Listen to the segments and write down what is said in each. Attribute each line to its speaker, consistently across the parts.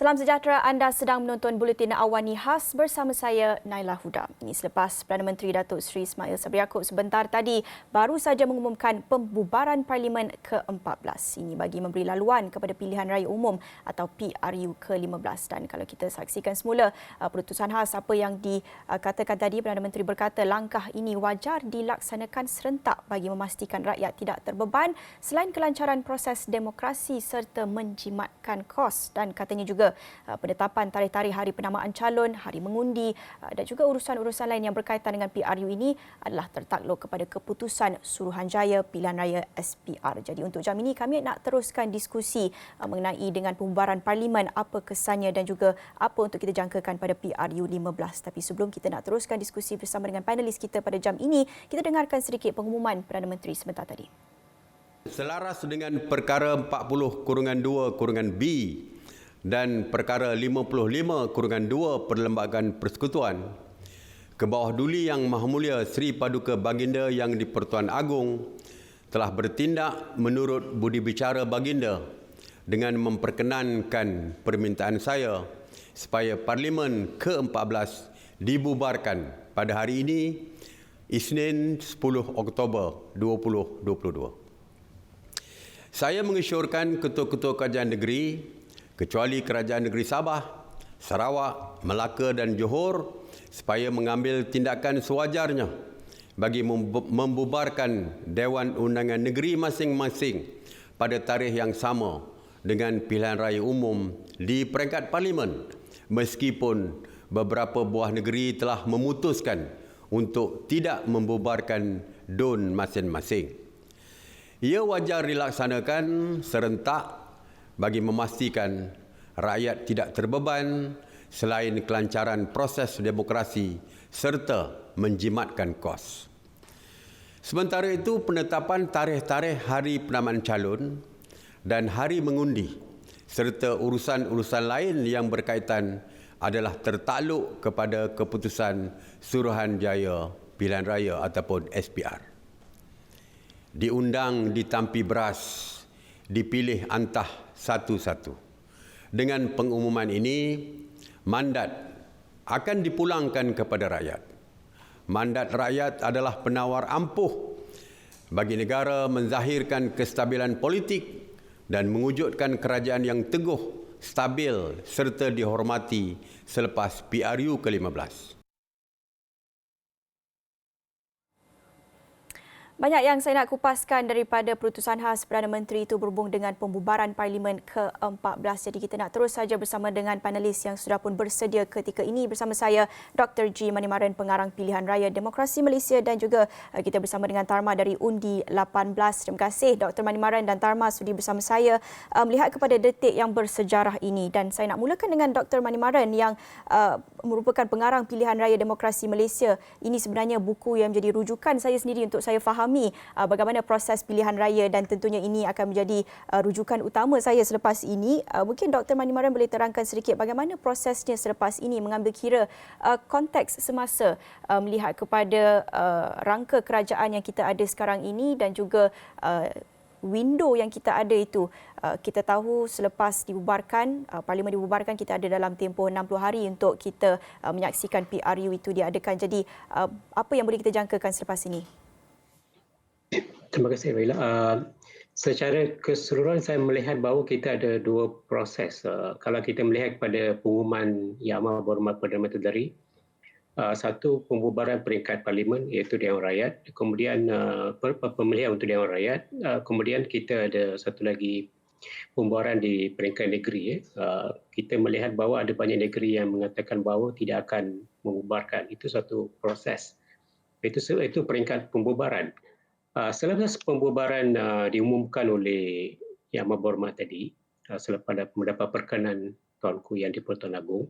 Speaker 1: Salam sejahtera, anda sedang menonton Buletin Awani Khas bersama saya, Naila Huda. Ini selepas Perdana Menteri Datuk Seri Ismail Sabri Yaakob sebentar tadi baru saja mengumumkan pembubaran Parlimen ke-14. Ini bagi memberi laluan kepada Pilihan Raya Umum atau PRU ke-15. Dan kalau kita saksikan semula putusan khas apa yang dikatakan tadi, Perdana Menteri berkata langkah ini wajar dilaksanakan serentak bagi memastikan rakyat tidak terbeban selain kelancaran proses demokrasi serta menjimatkan kos. Dan katanya juga penetapan tarikh-tarikh hari penamaan calon, hari mengundi dan juga urusan-urusan lain yang berkaitan dengan PRU ini adalah tertakluk kepada keputusan Suruhanjaya Pilihan Raya SPR. Jadi untuk jam ini kami nak teruskan diskusi mengenai dengan pembubaran Parlimen, apa kesannya dan juga apa untuk kita jangkakan pada PRU 15. Tapi sebelum kita nak teruskan diskusi bersama dengan panelis kita pada jam ini, kita dengarkan sedikit pengumuman Perdana Menteri sebentar tadi.
Speaker 2: Selaras dengan perkara 40-2-B dan perkara 55-2 Perlembagaan Persekutuan, ke bawah duli Yang Maha Mulia Seri Paduka Baginda Yang di-Pertuan Agong telah bertindak menurut budi bicara Baginda dengan memperkenankan permintaan saya supaya Parlimen ke-14 dibubarkan pada hari ini, Isnin 10 Oktober 2022. Saya mengesyorkan ketua-ketua kerajaan negeri kecuali Kerajaan Negeri Sabah, Sarawak, Melaka dan Johor supaya mengambil tindakan sewajarnya bagi membubarkan Dewan Undangan Negeri masing-masing pada tarikh yang sama dengan pilihan raya umum di peringkat Parlimen, meskipun beberapa buah negeri telah memutuskan untuk tidak membubarkan DUN masing-masing. Ia wajar dilaksanakan serentak bagi memastikan rakyat tidak terbeban selain kelancaran proses demokrasi serta menjimatkan kos. Sementara itu, penetapan tarikh-tarikh hari penamaan calon dan hari mengundi serta urusan-urusan lain yang berkaitan adalah tertakluk kepada keputusan Suruhanjaya Pilihan Raya ataupun SPR. Diundang ditampi beras, dipilih antah satu-satu. Dengan pengumuman ini, mandat akan dipulangkan kepada rakyat. Mandat rakyat adalah penawar ampuh bagi negara menzahirkan kestabilan politik dan mewujudkan kerajaan yang teguh, stabil serta dihormati selepas PRU ke-15.
Speaker 1: Banyak yang saya nak kupaskan daripada keputusan khas Perdana Menteri itu berhubung dengan pembubaran Parlimen ke-14. Jadi kita nak terus saja bersama dengan panelis yang sudah pun bersedia ketika ini. Bersama saya Dr. G. Manimaran, Pengarang Pilihan Raya Demokrasi Malaysia, dan juga kita bersama dengan Tarma dari Undi 18. Terima kasih Dr. Manimaran dan Tarma sudi bersama saya melihat kepada detik yang bersejarah ini. Dan saya nak mulakan dengan Dr. Manimaran yang merupakan Pengarang Pilihan Raya Demokrasi Malaysia. Ini sebenarnya buku yang menjadi rujukan saya sendiri untuk saya faham bagaimana proses pilihan raya, dan tentunya ini akan menjadi rujukan utama saya selepas ini. Mungkin Dr. Manimaran boleh terangkan sedikit bagaimana prosesnya selepas ini, mengambil kira konteks semasa melihat kepada rangka kerajaan yang kita ada sekarang ini dan juga window yang kita ada itu. Kita tahu selepas dibubarkan, Parlimen dibubarkan, kita ada dalam tempoh 60 hari untuk kita menyaksikan PRU itu diadakan. Jadi apa yang boleh kita jangkakan selepas ini?
Speaker 3: Terima kasih, Naila. Secara keseluruhan saya melihat bahawa kita ada dua proses. Kalau kita melihat pada pengumuman Yang Amat Berhormat Perdana Menteri tadi, satu pembubaran peringkat Parlimen iaitu Dewan Rakyat, kemudian pemilihan untuk Dewan Rakyat, kemudian kita ada satu lagi pembubaran di peringkat negeri. Kita melihat bahawa ada banyak negeri yang mengatakan bahawa tidak akan membubarkan. Itu satu proses. Itu peringkat pembubaran. Selepas pembubaran diumumkan oleh Yang Amat Berhormat tadi, selepas mendapat perkenan Tuanku Yang di-Pertuan Agong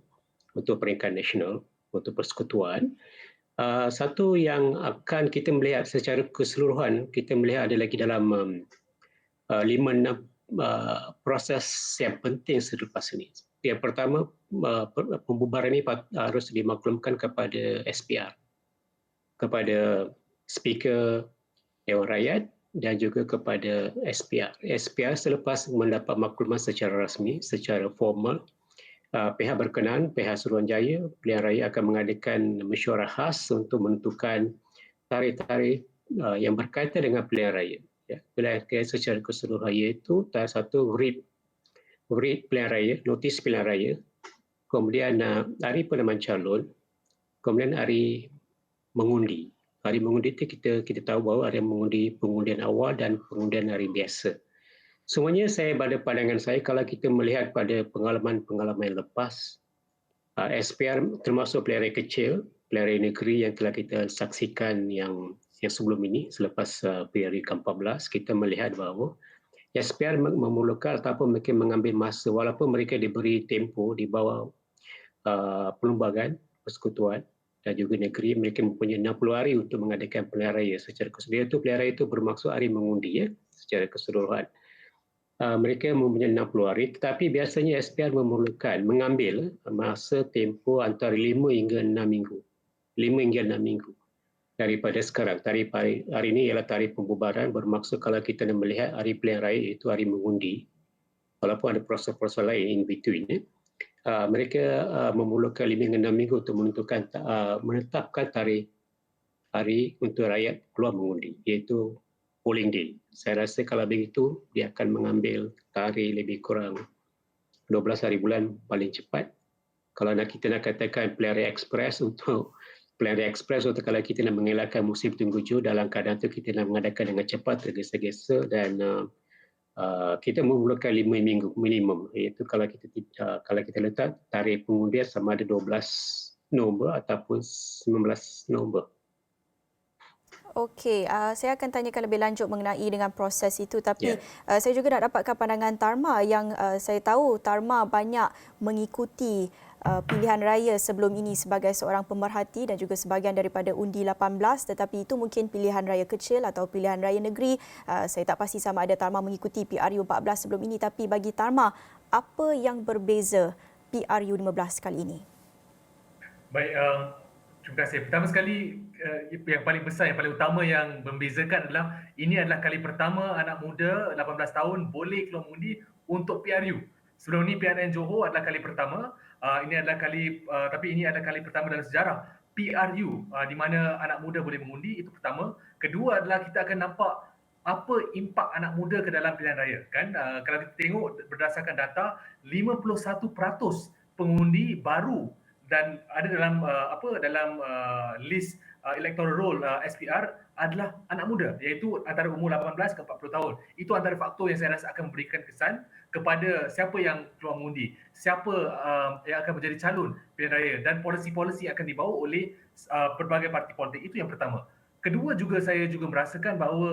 Speaker 3: untuk peringkat nasional, untuk persekutuan, satu yang akan kita melihat secara keseluruhan, kita melihat ada lagi dalam 5-6 proses yang penting selepas ini. Yang pertama, pembubaran ini harus dimaklumkan kepada SPR, kepada Speaker Dewan Rakyat dan juga kepada SPR. SPR selepas mendapat maklumat secara rasmi, secara formal, pihak berkenaan, pihak Suruhanjaya, pilihan raya akan mengadakan mesyuarah khas untuk menentukan tarikh-tarikh yang berkaitan dengan pilihan raya. Ya, pilihan raya secara keseluruhan iaitu satu writ pilihan raya, notis pilihan raya, kemudian hari penentuan calon, kemudian hari mengundi. Hari mengundi itu kita tahu bahawa ada mengundi pengundian awal dan pengundian hari biasa. Semuanya pada pandangan saya, kalau kita melihat pada pengalaman-pengalaman lepas, SPR termasuk pilihan raya kecil, pilihan raya negeri yang telah kita saksikan yang sebelum ini, selepas pilihan raya ke-14, kita melihat bahawa SPR memerlukan ataupun mungkin mengambil masa, walaupun mereka diberi tempoh di bawah perlembagaan persekutuan dan juga negeri, mereka mempunyai 60 hari untuk mengadakan pilihan raya secara keseluruhan. Pilihan raya itu bermaksud hari mengundi secara keseluruhan. Mereka mempunyai 60 hari, tetapi biasanya SPR mengambil masa tempoh antara 5 hingga 6 minggu. 5 hingga 6 minggu daripada sekarang. Tarikh hari ini ialah tarikh pembubaran, bermaksud kalau kita nak melihat hari pilihan raya itu hari mengundi, walaupun ada proses-proses lain in between, mereka memerlukan 5 hingga 6 minggu untuk menetapkan tarikh hari untuk rakyat keluar mengundi, iaitu polling day. Saya rasa kalau begitu, dia akan mengambil tarikh lebih kurang 12 hari bulan paling cepat. Kalau kita nak katakan pilihan raya ekspres untuk kalau kita nak mengelakkan musim tunggu dalam keadaan itu kita nak mengadakan dengan cepat, tergesa-gesa, dan kita memerlukan 5 minggu minimum, iaitu kalau kita letak tarikh pengundian sama ada 12 November ataupun 19 November.
Speaker 1: Okey, saya akan tanyakan lebih lanjut mengenai dengan proses itu, tapi saya juga nak dapatkan pandangan Tarma yang saya tahu Tarma banyak mengikuti pilihan raya sebelum ini sebagai seorang pemerhati dan juga sebahagian daripada undi 18, tetapi itu mungkin pilihan raya kecil atau pilihan raya negeri. Saya tak pasti sama ada Tarma mengikuti PRU 14 sebelum ini, tapi bagi Tarma, apa yang berbeza PRU 15 kali ini?
Speaker 4: Baik, terima kasih. Pertama sekali, yang paling besar, yang paling utama yang membezakan adalah ini adalah kali pertama anak muda 18 tahun boleh keluar mengundi untuk PRU. Sebelum ini PRN Johor adalah kali pertama. Ini adalah kali pertama dalam sejarah PRU di mana anak muda boleh mengundi, itu pertama. Kedua adalah kita akan nampak apa impak anak muda ke dalam pilihan raya, kan? Kalau kita tengok berdasarkan data, 51% pengundi baru dan ada dalam list electoral roll SPR adalah anak muda, iaitu antara umur 18 ke 40 tahun. Itu antara faktor yang saya rasa akan memberikan kesan kepada siapa yang keluar mengundi, siapa yang akan menjadi calon pilihan raya, dan polisi-polisi akan dibawa oleh pelbagai parti politik. Itu yang pertama. Kedua, saya juga merasakan bahawa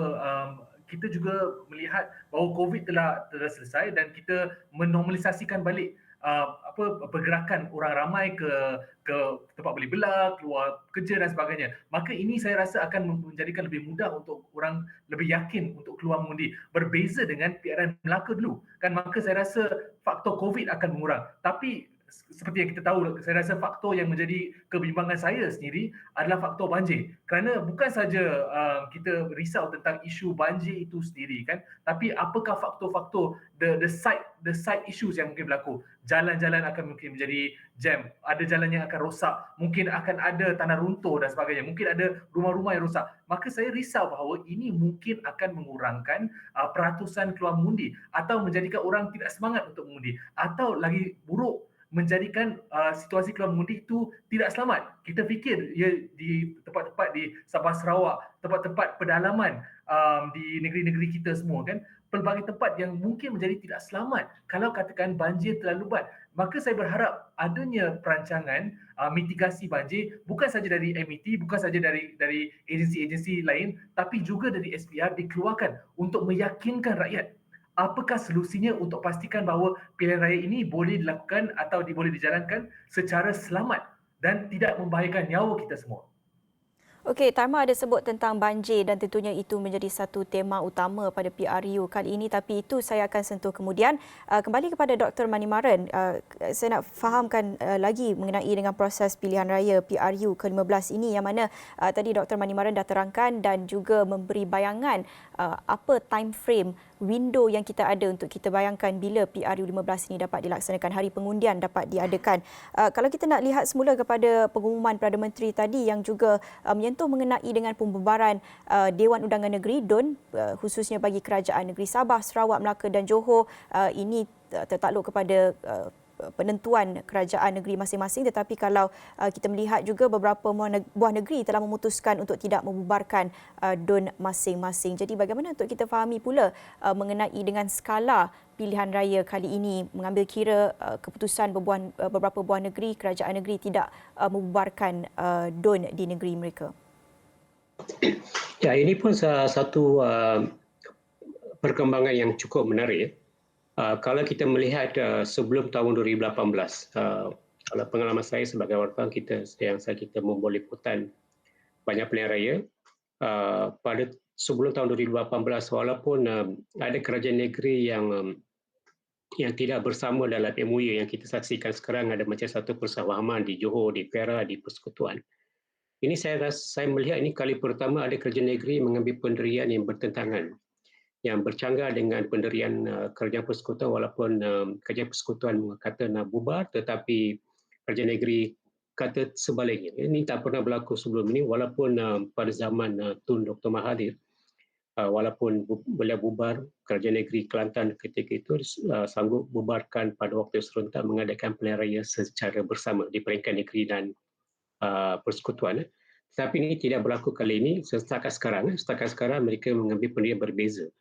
Speaker 4: kita juga melihat bahawa COVID telah selesai dan kita menormalisasikan balik pergerakan orang ramai ke tempat beli belah, keluar kerja dan sebagainya. Maka ini saya rasa akan menjadikan lebih mudah untuk orang lebih yakin untuk keluar mengundi. Berbeza dengan PRN Melaka dulu, kan? Maka saya rasa faktor COVID akan mengurang. Tapi seperti yang kita tahu, saya rasa faktor yang menjadi kebimbangan saya sendiri adalah faktor banjir. Kerana bukan saja kita risau tentang isu banjir itu sendiri, kan, tapi apakah faktor-faktor the side issues yang mungkin berlaku. Jalan-jalan akan mungkin menjadi jam, ada jalan yang akan rosak, mungkin akan ada tanah runtuh dan sebagainya, mungkin ada rumah-rumah yang rosak. Maka saya risau bahawa ini mungkin akan mengurangkan peratusan keluar mengundi atau menjadikan orang tidak semangat untuk mengundi, atau lagi buruk, menjadikan situasi keluar mengundi itu tidak selamat. Kita fikir di tempat-tempat di Sabah Sarawak, tempat-tempat pedalaman di negeri-negeri kita semua, kan, pelbagai tempat yang mungkin menjadi tidak selamat kalau katakan banjir terlalu lebat. Maka saya berharap adanya perancangan mitigasi banjir bukan saja dari MET, bukan saja dari agensi-agensi lain, tapi juga dari SPR dikeluarkan untuk meyakinkan rakyat apakah solusinya untuk pastikan bahawa pilihan raya ini boleh dilakukan atau boleh dijalankan secara selamat dan tidak membahayakan nyawa kita semua.
Speaker 1: Okey, Tarma ada sebut tentang banjir dan tentunya itu menjadi satu tema utama pada PRU kali ini, tapi itu saya akan sentuh kemudian. Kembali kepada Dr. Manimaran, saya nak fahamkan lagi mengenai dengan proses pilihan raya PRU ke-15 ini, yang mana tadi Dr. Manimaran dah terangkan dan juga memberi bayangan apa time frame window yang kita ada untuk kita bayangkan bila PRU15 ini dapat dilaksanakan, hari pengundian dapat diadakan. Kalau kita nak lihat semula kepada pengumuman Perdana Menteri tadi yang juga menyentuh mengenai dengan pembubaran Dewan Undangan Negeri DUN, khususnya bagi kerajaan negeri Sabah, Sarawak, Melaka dan Johor, ini tertakluk kepada penentuan kerajaan negeri masing-masing, tetapi kalau kita melihat juga beberapa buah negeri telah memutuskan untuk tidak membubarkan DUN masing-masing. Jadi bagaimana untuk kita fahami pula mengenai dengan skala pilihan raya kali ini, mengambil kira keputusan beberapa buah negeri, kerajaan negeri tidak membubarkan DUN di negeri mereka?
Speaker 3: Ya, ini pun satu perkembangan yang cukup menarik. Kalau kita melihat sebelum tahun 2018, kalau pengalaman saya sebagai wartawan, kita membuat liputan banyak pilihan raya. Pada sebelum tahun 2018, walaupun ada kerajaan negeri yang tidak bersama dalam MOU yang kita saksikan sekarang, ada macam satu persahaman di Johor, di Perak, di Persekutuan. Ini saya melihat ini kali pertama ada kerajaan negeri mengambil pendirian yang bertentangan, yang bercanggah dengan pendirian kerajaan persekutuan, walaupun kerajaan persekutuan kata nak bubar, tetapi kerajaan negeri kata sebaliknya. Ini tak pernah berlaku sebelum ini, walaupun pada zaman Tun Dr. Mahathir, walaupun beliau bubar, kerajaan negeri Kelantan ketika itu sanggup bubarkan pada waktu serentak mengadakan pilihan raya secara bersama di peringkat negeri dan persekutuan. Tetapi ini tidak berlaku kali ini. Setakat sekarang mereka mengambil pendirian berbeza.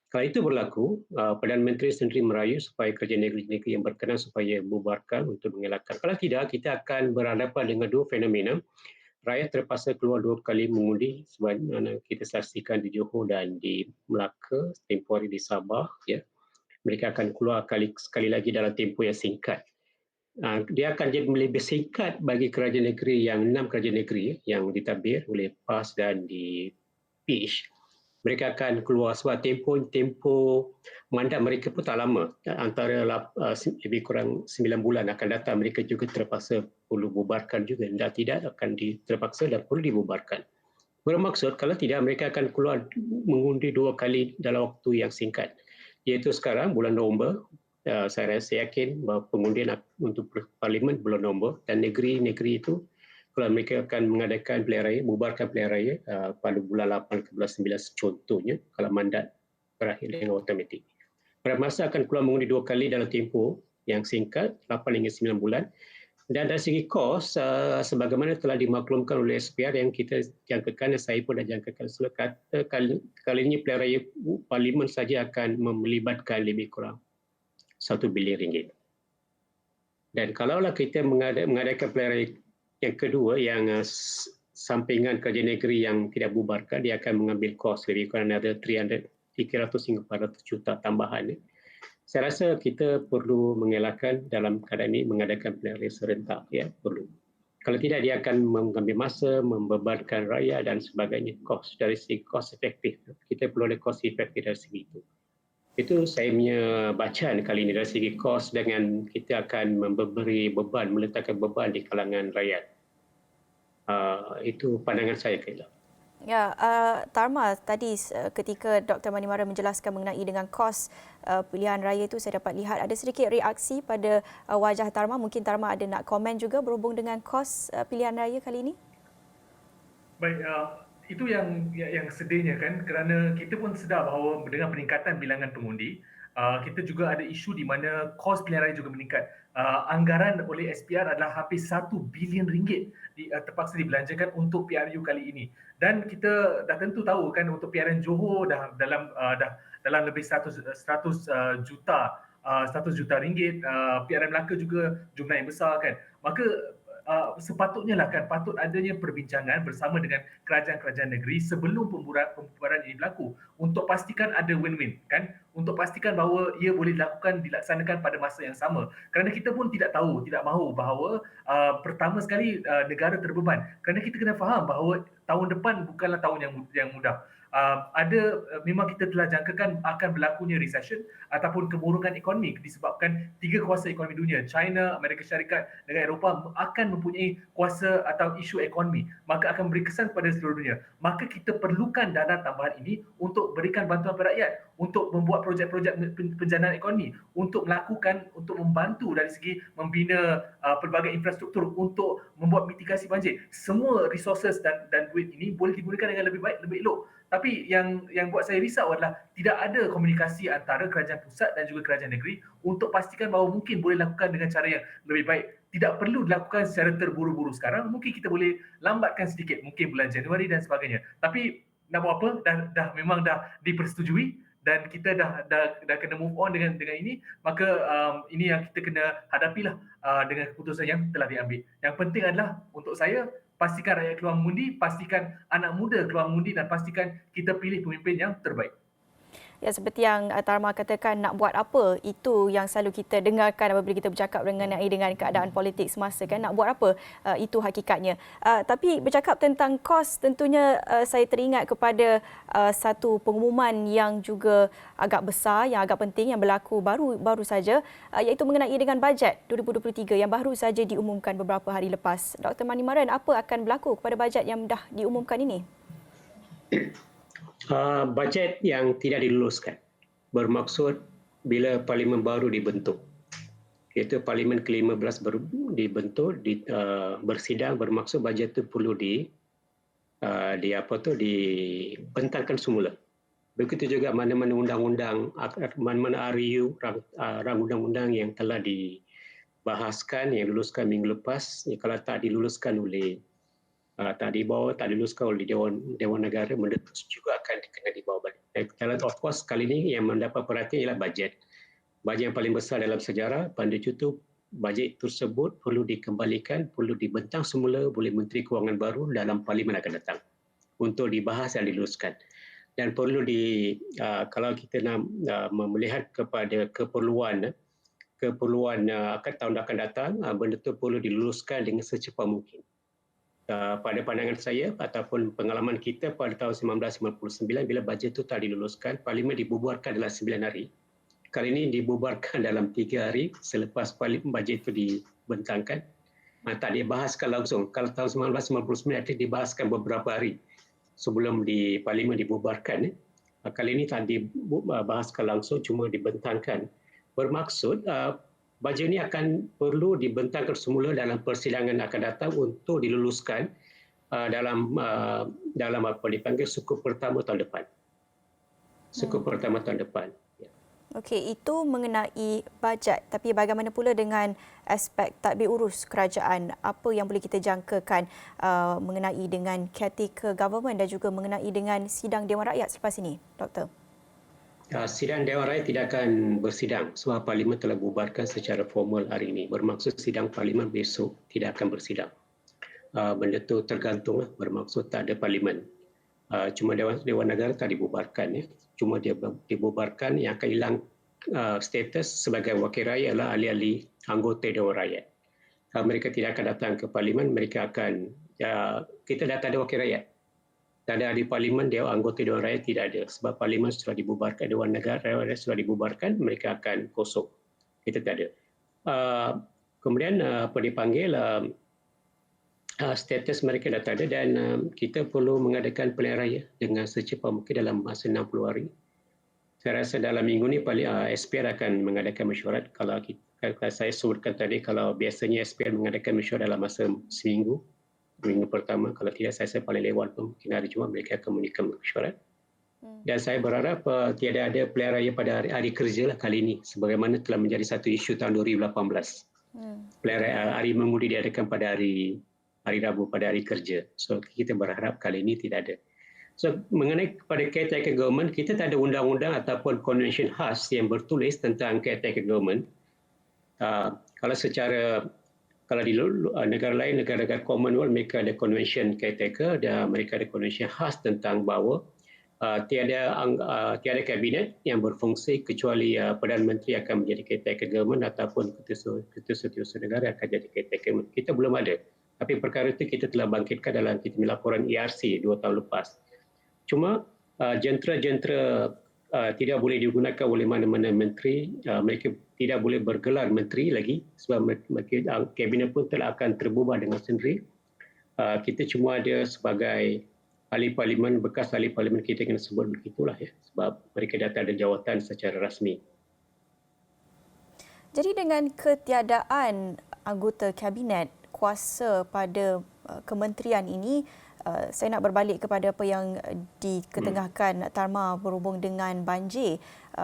Speaker 3: Kalau itu berlaku, Perdana Menteri sendiri merayu supaya kerajaan negeri yang berkenan supaya bubarkan untuk mengelakkan. Kalau tidak, kita akan berhadapan dengan dua fenomena. Rakyat terpaksa keluar dua kali mengundi, sebagaimana kita saksikan di Johor dan di Melaka, tempoh hari di Sabah. Ya. Mereka akan keluar sekali lagi dalam tempoh yang singkat. Dia akan jadi lebih singkat bagi kerajaan negeri 6 kerajaan negeri yang ditadbir oleh PAS dan di PISH. Mereka akan keluar sebab tempoh mandat mereka pun tak lama. Antara lebih kurang 9 bulan akan datang, mereka juga terpaksa perlu bubarkan juga. Dan tidak akan terpaksa dan perlu dibubarkan. Bermaksud kalau tidak mereka akan keluar mengundi 2 kali dalam waktu yang singkat. Iaitu sekarang bulan November, saya yakin bahawa pengundian untuk parlimen bulan November, dan negeri-negeri itu kalau mereka akan mengadakan pilihan raya, bubarkan pilihan raya pada bulan 8 ke bulan 9 contohnya, kalau mandat berakhir dengan automatik. Pada masa akan keluar mengundi 2 kali dalam tempoh yang singkat, 8 hingga 9 bulan. Dan dari segi kos, sebagaimana telah dimaklumkan oleh SPR yang kita jangkakan, dan saya pun dah jangkakan, kata kali ini pilihan raya parlimen saja akan melibatkan lebih kurang 1 bilion ringgit. Dan kalaulah kita mengadakan pilihan raya yang kedua, yang sampingan kerajaan negeri yang tidak bubarkan, dia akan mengambil kos lebih kurang ada 300 hingga 400 juta tambahan. Saya rasa kita perlu mengelakkan dalam keadaan ini mengadakan pilihan raya serentak. Ya, perlu. Kalau tidak, dia akan mengambil masa, membebankan rakyat dan sebagainya. Kos dari segi kos efektif. Kita perlu ada kos efektif dari segi itu. Itu saya punya bacaan kali ini dari segi kos, dengan kita akan memberi beban, meletakkan beban di kalangan rakyat. Itu pandangan saya, Kailah.
Speaker 1: Ya, Tharma, tadi ketika Dr. Manimara menjelaskan mengenai dengan kos pilihan raya itu, saya dapat lihat ada sedikit reaksi pada wajah Tharma. Mungkin Tharma ada nak komen juga berhubung dengan kos pilihan raya kali ini?
Speaker 4: Baik, itu yang sedihnya kan, kerana kita pun sedar bahawa dengan peningkatan bilangan pengundi, kita juga ada isu di mana kos pilihan raya juga meningkat. Anggaran oleh SPR adalah hampir 1 bilion ringgit terpaksa dibelanjakan untuk PRU kali ini. Dan kita dah tentu tahu kan, untuk PRN Johor dah dalam lebih 100 juta ringgit. PRN Melaka juga jumlah yang besar kan. Maka sepatutnya lah kan, patut adanya perbincangan bersama dengan kerajaan-kerajaan negeri sebelum pembubaran ini berlaku, untuk pastikan ada win-win kan, untuk pastikan bahawa ia boleh dilaksanakan pada masa yang sama. Kerana kita pun tidak mahu bahawa pertama sekali negara terbeban, kerana kita kena faham bahawa tahun depan bukanlah tahun yang mudah. memang kita telah jangkakan akan berlakunya recession ataupun kemurungan ekonomi disebabkan tiga kuasa ekonomi dunia, China, Amerika Syarikat, negara Eropah akan mempunyai kuasa atau isu ekonomi, maka akan beri kesan kepada seluruh dunia. Maka kita perlukan dana tambahan ini untuk berikan bantuan kepada rakyat, untuk membuat projek-projek penjanaan ekonomi, untuk membantu dari segi membina pelbagai infrastruktur untuk membuat mitigasi banjir. Semua resources dan duit ini boleh digunakan dengan lebih baik, lebih elok. Tapi yang buat saya risau adalah tidak ada komunikasi antara kerajaan pusat dan juga kerajaan negeri untuk pastikan bahawa mungkin boleh lakukan dengan cara yang lebih baik. Tidak perlu dilakukan secara terburu-buru sekarang. Mungkin kita boleh lambatkan sedikit, mungkin bulan Januari dan sebagainya. Tapi nak buat apa? Memang dah dipersetujui dan kita dah kena move on dengan ini, maka ini yang kita kena hadapilah dengan keputusan yang telah diambil. Yang penting adalah untuk saya, pastikan rakyat keluar mengundi, pastikan anak muda keluar mengundi dan pastikan kita pilih pemimpin yang terbaik.
Speaker 1: Ya, seperti yang Tarma katakan, nak buat apa, itu yang selalu kita dengarkan apabila kita bercakap dengan keadaan politik semasa, kan, nak buat apa, itu hakikatnya. Tapi bercakap tentang kos, tentunya saya teringat kepada satu pengumuman yang juga agak besar, yang agak penting, yang berlaku baru saja, iaitu mengenai dengan bajet 2023 yang baru saja diumumkan beberapa hari lepas. Dr. Manimaran, apa akan berlaku kepada bajet yang dah diumumkan ini?
Speaker 3: Bajet yang tidak diluluskan bermaksud bila parlimen baru dibentuk, iaitu parlimen ke-15 baru dibentuk, bersidang, bermaksud bajet itu perlu dibentangkan semula. Begitu juga mana-mana undang-undang, mana-mana RUU, rang undang-undang yang telah dibahaskan, yang diluluskan minggu lepas, kalau tak diluluskan oleh tak diluluskan oleh Dewan Negara, benda juga akan kena dibawa balik. Dan of course kali ini yang mendapat perhatian ialah bajet. Bajet yang paling besar dalam sejarah. Pada itu bajet tersebut perlu dikembalikan, perlu dibentang semula oleh Menteri Kewangan baru dalam parlimen akan datang untuk dibahas dan diluluskan. Dan perlu kalau kita nak melihat kepada keperluan tahun akan datang, benda itu perlu diluluskan dengan secepat mungkin. Pada pandangan saya ataupun pengalaman kita pada tahun 1999 bila bajet itu tak diluluskan, parlimen dibubarkan dalam 9 hari. Kali ini dibubarkan dalam 3 hari selepas bajet itu dibentangkan. Tak dibahaskan langsung. Kalau tahun 1999 itu dibahaskan beberapa hari sebelum parlimen dibubarkan. Kali ini tak dibahaskan langsung, cuma dibentangkan. Bermaksud bajet ini akan perlu dibentangkan semula dalam persidangan akan datang untuk diluluskan dalam apa dipanggil suku pertama tahun depan. Pertama tahun depan.
Speaker 1: Okey, itu mengenai bajet. Tapi bagaimana pula dengan aspek tadbir urus kerajaan? Apa yang boleh kita jangkakan mengenai dengan caretaker government dan juga mengenai dengan sidang Dewan Rakyat selepas ini, Doktor?
Speaker 3: Sidang Dewan Rakyat tidak akan bersidang sebab parlimen telah bubarkan secara formal hari ini. Bermaksud sidang parlimen besok tidak akan bersidang. Benda itu tergantung, bermaksud tak ada parlimen. Cuma Dewan Negara tak dibubarkan. Cuma dia dibubarkan, yang akan hilang status sebagai wakil rakyat adalah ahli-ahli anggota Dewan Rakyat. Kalau mereka tidak akan datang ke parlimen, mereka akan, kita dah tak ada wakil rakyat. Tak ada ahli parlimen, anggota Dewan Rakyat tidak ada. Sebab parlimen sudah dibubarkan, Dewan Negara sudah dibubarkan, mereka akan kosong. Kita tak ada. Kemudian status mereka dah tak ada dan kita perlu mengadakan pilihan raya dengan secepat mungkin dalam masa 60 hari. Saya rasa dalam minggu ni SPR akan mengadakan mesyuarat. Kalau saya sebutkan tadi, kalau biasanya SPR mengadakan mesyuarat dalam masa seminggu, minggu pertama, kalau tidak saya paling lewat pun mungkin hari Jumaat mereka akan mengadakan mesyuarat. Dan saya berharap tiada ada pilihan raya pada hari kerja lah kali ini, sebagaimana telah menjadi satu isu tahun 2018. Pilihan raya hari mengundi diadakan pada hari Rabu, pada hari kerja. So kita berharap kali ini tidak ada. So mengenai kepada caretaker government, kita tak ada undang-undang ataupun convention khas yang bertulis tentang caretaker government. Kalau di negara lain, negara-negara Commonwealth, mereka ada convention caretaker dan mereka ada convention khas tentang bahawa tiada kabinet yang berfungsi kecuali Perdana Menteri akan menjadi caretaker government ataupun ketua negara akan jadi caretaker government. Kita belum ada. Tapi perkara itu kita telah bangkitkan dalam kita laporan ERC 2 tahun lepas. Cuma jentera-jentera tidak boleh digunakan oleh mana-mana menteri. Mereka tidak boleh bergelar menteri lagi sebab kabinet pun telah akan terbubar dengan sendiri. Kita cuma ada sebagai ahli parlimen, bekas ahli parlimen, kita kena sebut begitulah ya, sebab mereka dah tak ada jawatan secara rasmi.
Speaker 1: Jadi dengan ketiadaan anggota kabinet kuasa pada kementerian ini, saya nak berbalik kepada apa yang diketengahkan Tarma berhubung dengan banjir.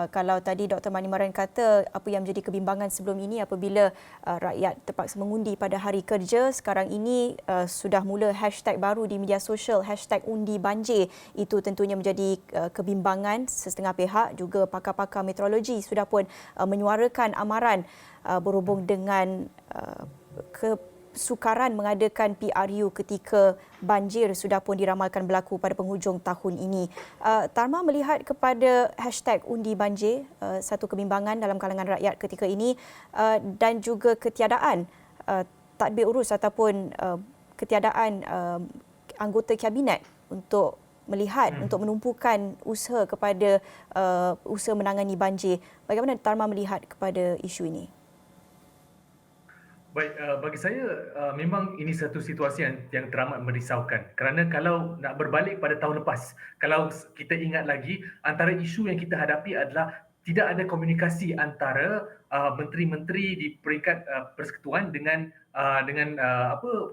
Speaker 1: Kalau tadi Dr. Manimaran kata apa yang menjadi kebimbangan sebelum ini apabila rakyat terpaksa mengundi pada hari kerja, sekarang ini sudah mula hashtag baru di media sosial, hashtag undi banjir. Itu tentunya menjadi kebimbangan sesetengah pihak, juga pakar-pakar meteorologi sudah pun menyuarakan amaran berhubung dengan kesukaran mengadakan PRU ketika banjir sudah pun diramalkan berlaku pada penghujung tahun ini. Tarma melihat kepada hashtag undi banjir, satu kebimbangan dalam kalangan rakyat ketika ini, dan juga ketiadaan tadbir urus ataupun ketiadaan anggota kabinet untuk melihat, untuk menumpukan usaha kepada usaha menangani banjir. Bagaimana Tarma melihat kepada isu ini?
Speaker 4: Baik, bagi saya memang ini satu situasi yang teramat merisaukan. Kerana kalau nak berbalik pada tahun lepas, kalau kita ingat lagi, antara isu yang kita hadapi adalah tidak ada komunikasi antara menteri-menteri di peringkat persekutuan dengan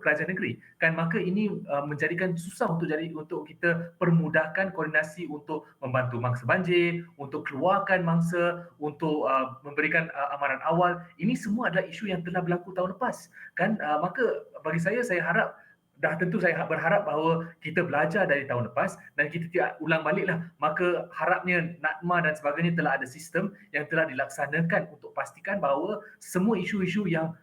Speaker 4: kerajaan negeri. Kan maka ini menjadikan susah untuk kita permudahkan koordinasi untuk membantu mangsa banjir, untuk keluarkan mangsa, untuk memberikan amaran awal. Ini semua adalah isu yang telah berlaku tahun lepas. Kan maka bagi saya harap, tentu saya berharap bahawa kita belajar dari tahun lepas dan kita tidak ulang baliklah. Maka harapnya NADMA dan sebagainya telah ada sistem yang telah dilaksanakan untuk pastikan bahawa semua isu-isu yang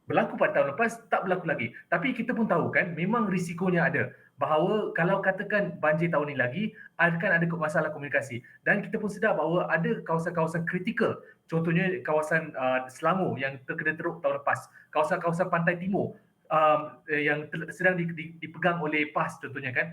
Speaker 4: berlaku pada tahun lepas tak berlaku lagi. Tapi kita pun tahu kan, memang risikonya ada. Bahawa kalau katakan banjir tahun ini lagi, akan ada masalah komunikasi. Dan kita pun sedar bahawa ada kawasan-kawasan kritikal. Contohnya kawasan Selangor yang terkena teruk tahun lepas. Kawasan-kawasan Pantai Timur yang sedang dipegang oleh PAS contohnya kan.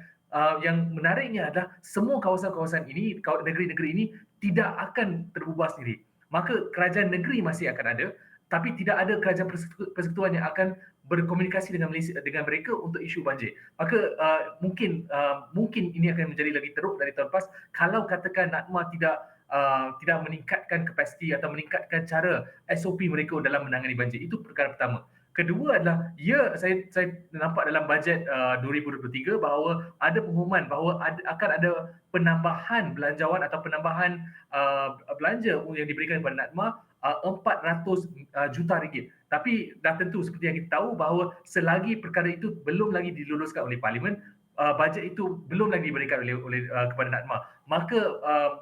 Speaker 4: Yang menariknya adalah semua kawasan-kawasan ini, negeri-negeri ini tidak akan terbubar sendiri. Maka kerajaan negeri masih akan ada, tapi tidak ada kerajaan persekutuan yang akan berkomunikasi dengan mereka untuk isu banjir. Maka mungkin ini akan menjadi lagi teruk dari tahun lepas kalau katakan NADMA tidak meningkatkan kapasiti atau meningkatkan cara SOP mereka dalam menangani banjir. Itu perkara pertama. Kedua adalah, saya nampak dalam bajet 2023 bahawa ada pengumuman bahawa akan ada penambahan belanjawan atau penambahan belanja yang diberikan kepada NADMA 400 juta ringgit. Tapi dah tentu seperti yang kita tahu bahawa selagi perkara itu belum lagi diluluskan oleh Parlimen, bajet itu belum lagi diberikan oleh kepada NADMA. Maka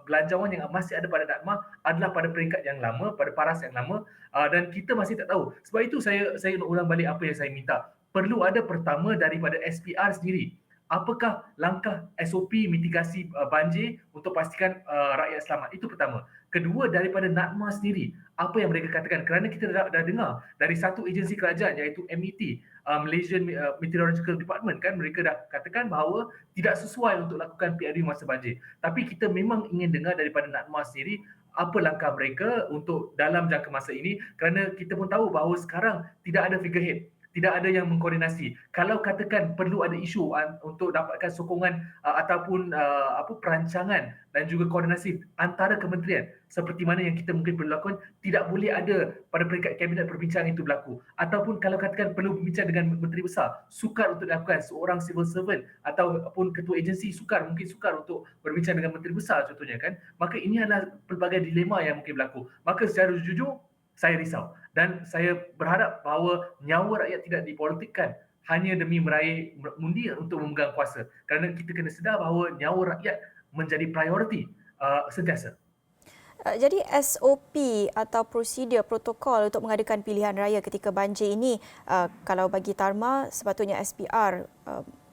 Speaker 4: belanjawan yang masih ada pada NADMA adalah pada peringkat yang lama, pada paras yang lama, dan kita masih tak tahu. Sebab itu saya nak ulang balik apa yang saya minta. Perlu ada pertama daripada SPR sendiri. Apakah langkah SOP mitigasi banjir untuk pastikan rakyat selamat? Itu pertama. Kedua, daripada NADMA sendiri, apa yang mereka katakan, kerana kita dah dengar dari satu agensi kerajaan iaitu MET, Malaysian Meteorological Department, kan mereka dah katakan bahawa tidak sesuai untuk lakukan PRU masa banjir. Tapi kita memang ingin dengar daripada NADMA sendiri apa langkah mereka untuk dalam jangka masa ini, kerana kita pun tahu bahawa sekarang tidak ada figurehead. Tidak ada yang mengkoordinasi. Kalau katakan perlu ada isu untuk dapatkan sokongan ataupun perancangan dan juga koordinasi antara kementerian seperti mana yang kita mungkin perlu lakukan, tidak boleh ada pada peringkat kabinet perbincangan itu berlaku. Ataupun kalau katakan perlu berbincang dengan menteri besar, sukar untuk dilakukan. Seorang civil servant ataupun ketua agensi mungkin sukar untuk berbincang dengan menteri besar contohnya kan. Maka ini adalah pelbagai dilema yang mungkin berlaku. Maka secara jujur, saya risau dan saya berharap bahawa nyawa rakyat tidak dipolitikkan hanya demi meraih undi untuk memegang kuasa, kerana kita kena sedar bahawa nyawa rakyat menjadi prioriti sentiasa.
Speaker 1: Jadi SOP atau prosedur protokol untuk mengadakan pilihan raya ketika banjir ini, kalau bagi Tarma sepatutnya SPR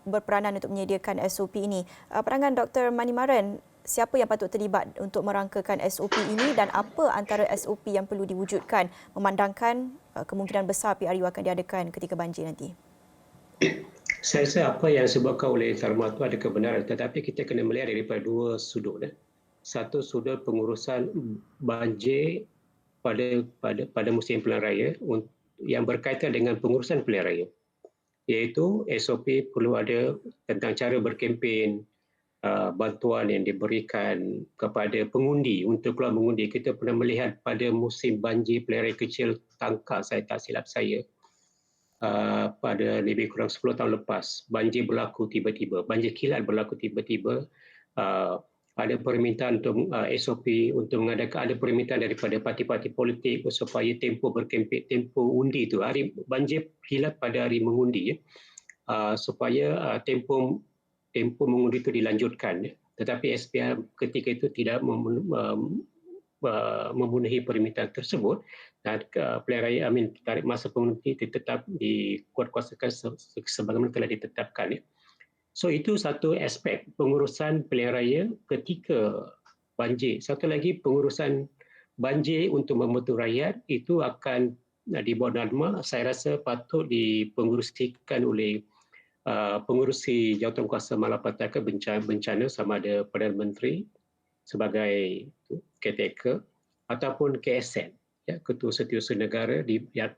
Speaker 1: berperanan untuk menyediakan SOP ini. Pandangan Dr. Manimaran, siapa yang patut terlibat untuk merangkakan SOP ini dan apa antara SOP yang perlu diwujudkan memandangkan kemungkinan besar PRU akan diadakan ketika banjir nanti?
Speaker 3: Saya rasa apa yang disebutkan oleh Sarma itu ada kebenaran, tetapi kita kena melihat daripada dua sudut. Satu sudut pengurusan banjir pada musim pilihan raya yang berkaitan dengan pengurusan pilihan raya, iaitu SOP perlu ada tentang cara berkempen, bantuan yang diberikan kepada pengundi untuk keluar mengundi. Kita pernah melihat pada musim banjir pilihan raya kecil Tangkak, saya tak silap saya, pada lebih kurang 10 tahun lepas, banjir berlaku tiba-tiba, banjir kilat berlaku tiba-tiba. Ada permintaan untuk SOP untuk mengadakan, ada permintaan daripada parti-parti politik supaya tempoh berkempen, tempoh undi itu, hari banjir kilat pada hari mengundi, supaya tempoh mengundi itu dilanjutkan. Tetapi SPR ketika itu tidak memenuhi permintaan tersebut, dan pilihan raya tarikh masa pengundi tetap dikuatkuasakan sebagaimana telah ditetapkan. So itu satu aspek pengurusan pilihan raya ketika banjir. Satu lagi, pengurusan banjir untuk membantu rakyat itu akan dibuat norma, saya rasa patut dipengurusikan oleh pengurusi jawatankuasa malapetaka bencana sama ada Perdana Menteri sebagai caretaker ataupun KSN, Ketua Setiausaha Negara,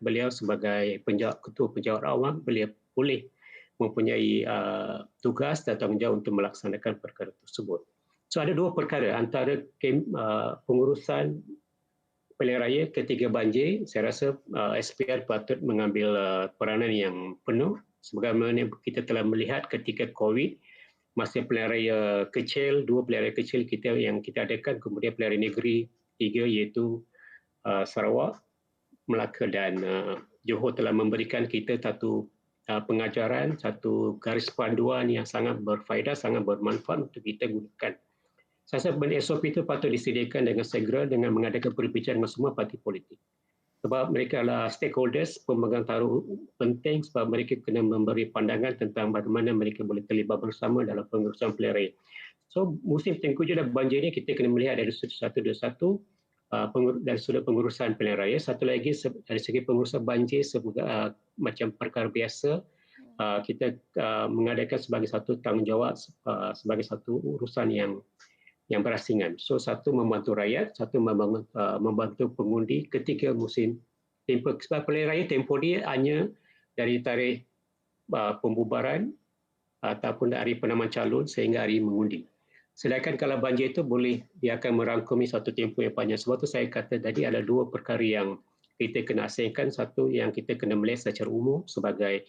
Speaker 3: beliau sebagai Ketua Penjawat Awam, beliau boleh mempunyai tugas dan tanggungjawab untuk melaksanakan perkara tersebut. So ada dua perkara, antara pengurusan pilihan raya ketika banjir, saya rasa SPR patut mengambil peranan yang penuh sebagaimana kita telah melihat ketika COVID, masa pilihan raya kecil, dua pilihan raya kecil yang kita adakan, kemudian pilihan raya negeri 3 iaitu Sarawak, Melaka dan Johor telah memberikan kita satu pengajaran, satu garis panduan yang sangat berfaedah, sangat bermanfaat untuk kita gunakan. Saya rasa SOP itu patut disediakan dengan segera dengan mengadakan perbincangan dengan semua parti politik. Sebab mereka adalah stakeholders, pemegang taruh penting, sebab mereka kena memberi pandangan tentang bagaimana mereka boleh terlibat bersama dalam pengurusan pilihan raya. So musim tengkujuh dan banjir ini kita kena melihat dari sudut satu, dari sudut pengurusan pilihan raya. Satu lagi dari segi pengurusan banjir macam perkara biasa, kita mengadakan sebagai satu tanggungjawab, sebagai satu urusan yang berasingan. So satu membantu rakyat, satu membantu pengundi ketika musim tempoh. Sebab pilihan raya tempoh dia hanya dari tarikh pembubaran ataupun hari penamaan calon sehingga hari mengundi. Sedangkan kalau banjir itu dia akan merangkumi satu tempoh yang panjang. Sebab itu saya kata tadi ada dua perkara yang kita kena asingkan. Satu yang kita kena melihat secara umum sebagai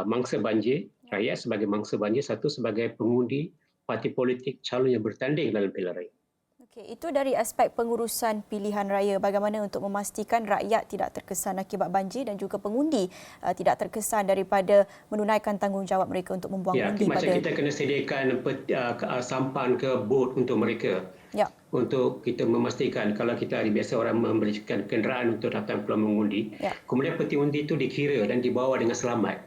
Speaker 3: mangsa banjir, rakyat sebagai mangsa banjir, satu sebagai pengundi parti politik calon yang bertanding dalam pilihan raya.
Speaker 1: Okey, itu dari aspek pengurusan pilihan raya, bagaimana untuk memastikan rakyat tidak terkesan akibat banjir dan juga pengundi tidak terkesan daripada menunaikan tanggungjawab mereka untuk membuang undi
Speaker 3: macam kita kena sediakan sampan ke bot untuk mereka. Untuk kita memastikan kalau kita hari biasa orang memberikan kenderaan untuk datang keluar mengundi, kemudian peti undi itu dikira dan dibawa dengan selamat.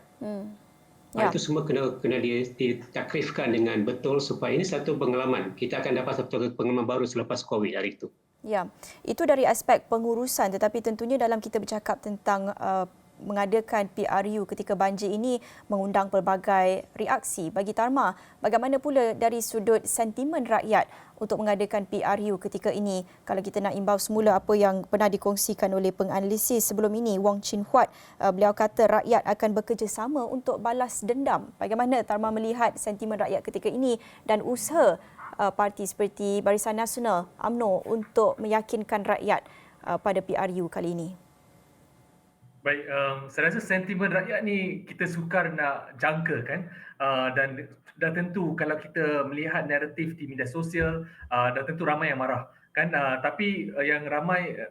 Speaker 3: Itu semua kena ditakrifkan dengan betul supaya ini satu pengalaman. Kita akan dapat satu pengalaman baru selepas COVID hari itu.
Speaker 1: Ya, itu dari aspek pengurusan, tetapi tentunya dalam kita bercakap tentang mengadakan PRU ketika banjir ini mengundang pelbagai reaksi. Bagi Tarma, bagaimana pula dari sudut sentimen rakyat untuk mengadakan PRU ketika ini? Kalau kita nak imbau semula apa yang pernah dikongsikan oleh penganalisis sebelum ini, Wong Chin Huat, beliau kata rakyat akan bekerjasama untuk balas dendam. Bagaimana Tarma melihat sentimen rakyat ketika ini dan usaha parti seperti Barisan Nasional UMNO untuk meyakinkan rakyat pada PRU kali ini?
Speaker 4: Baik, saya rasa sentimen rakyat ni kita sukar nak jangka kan, dan tentu kalau kita melihat naratif di media sosial, dan tentu ramai yang marah kan, tapi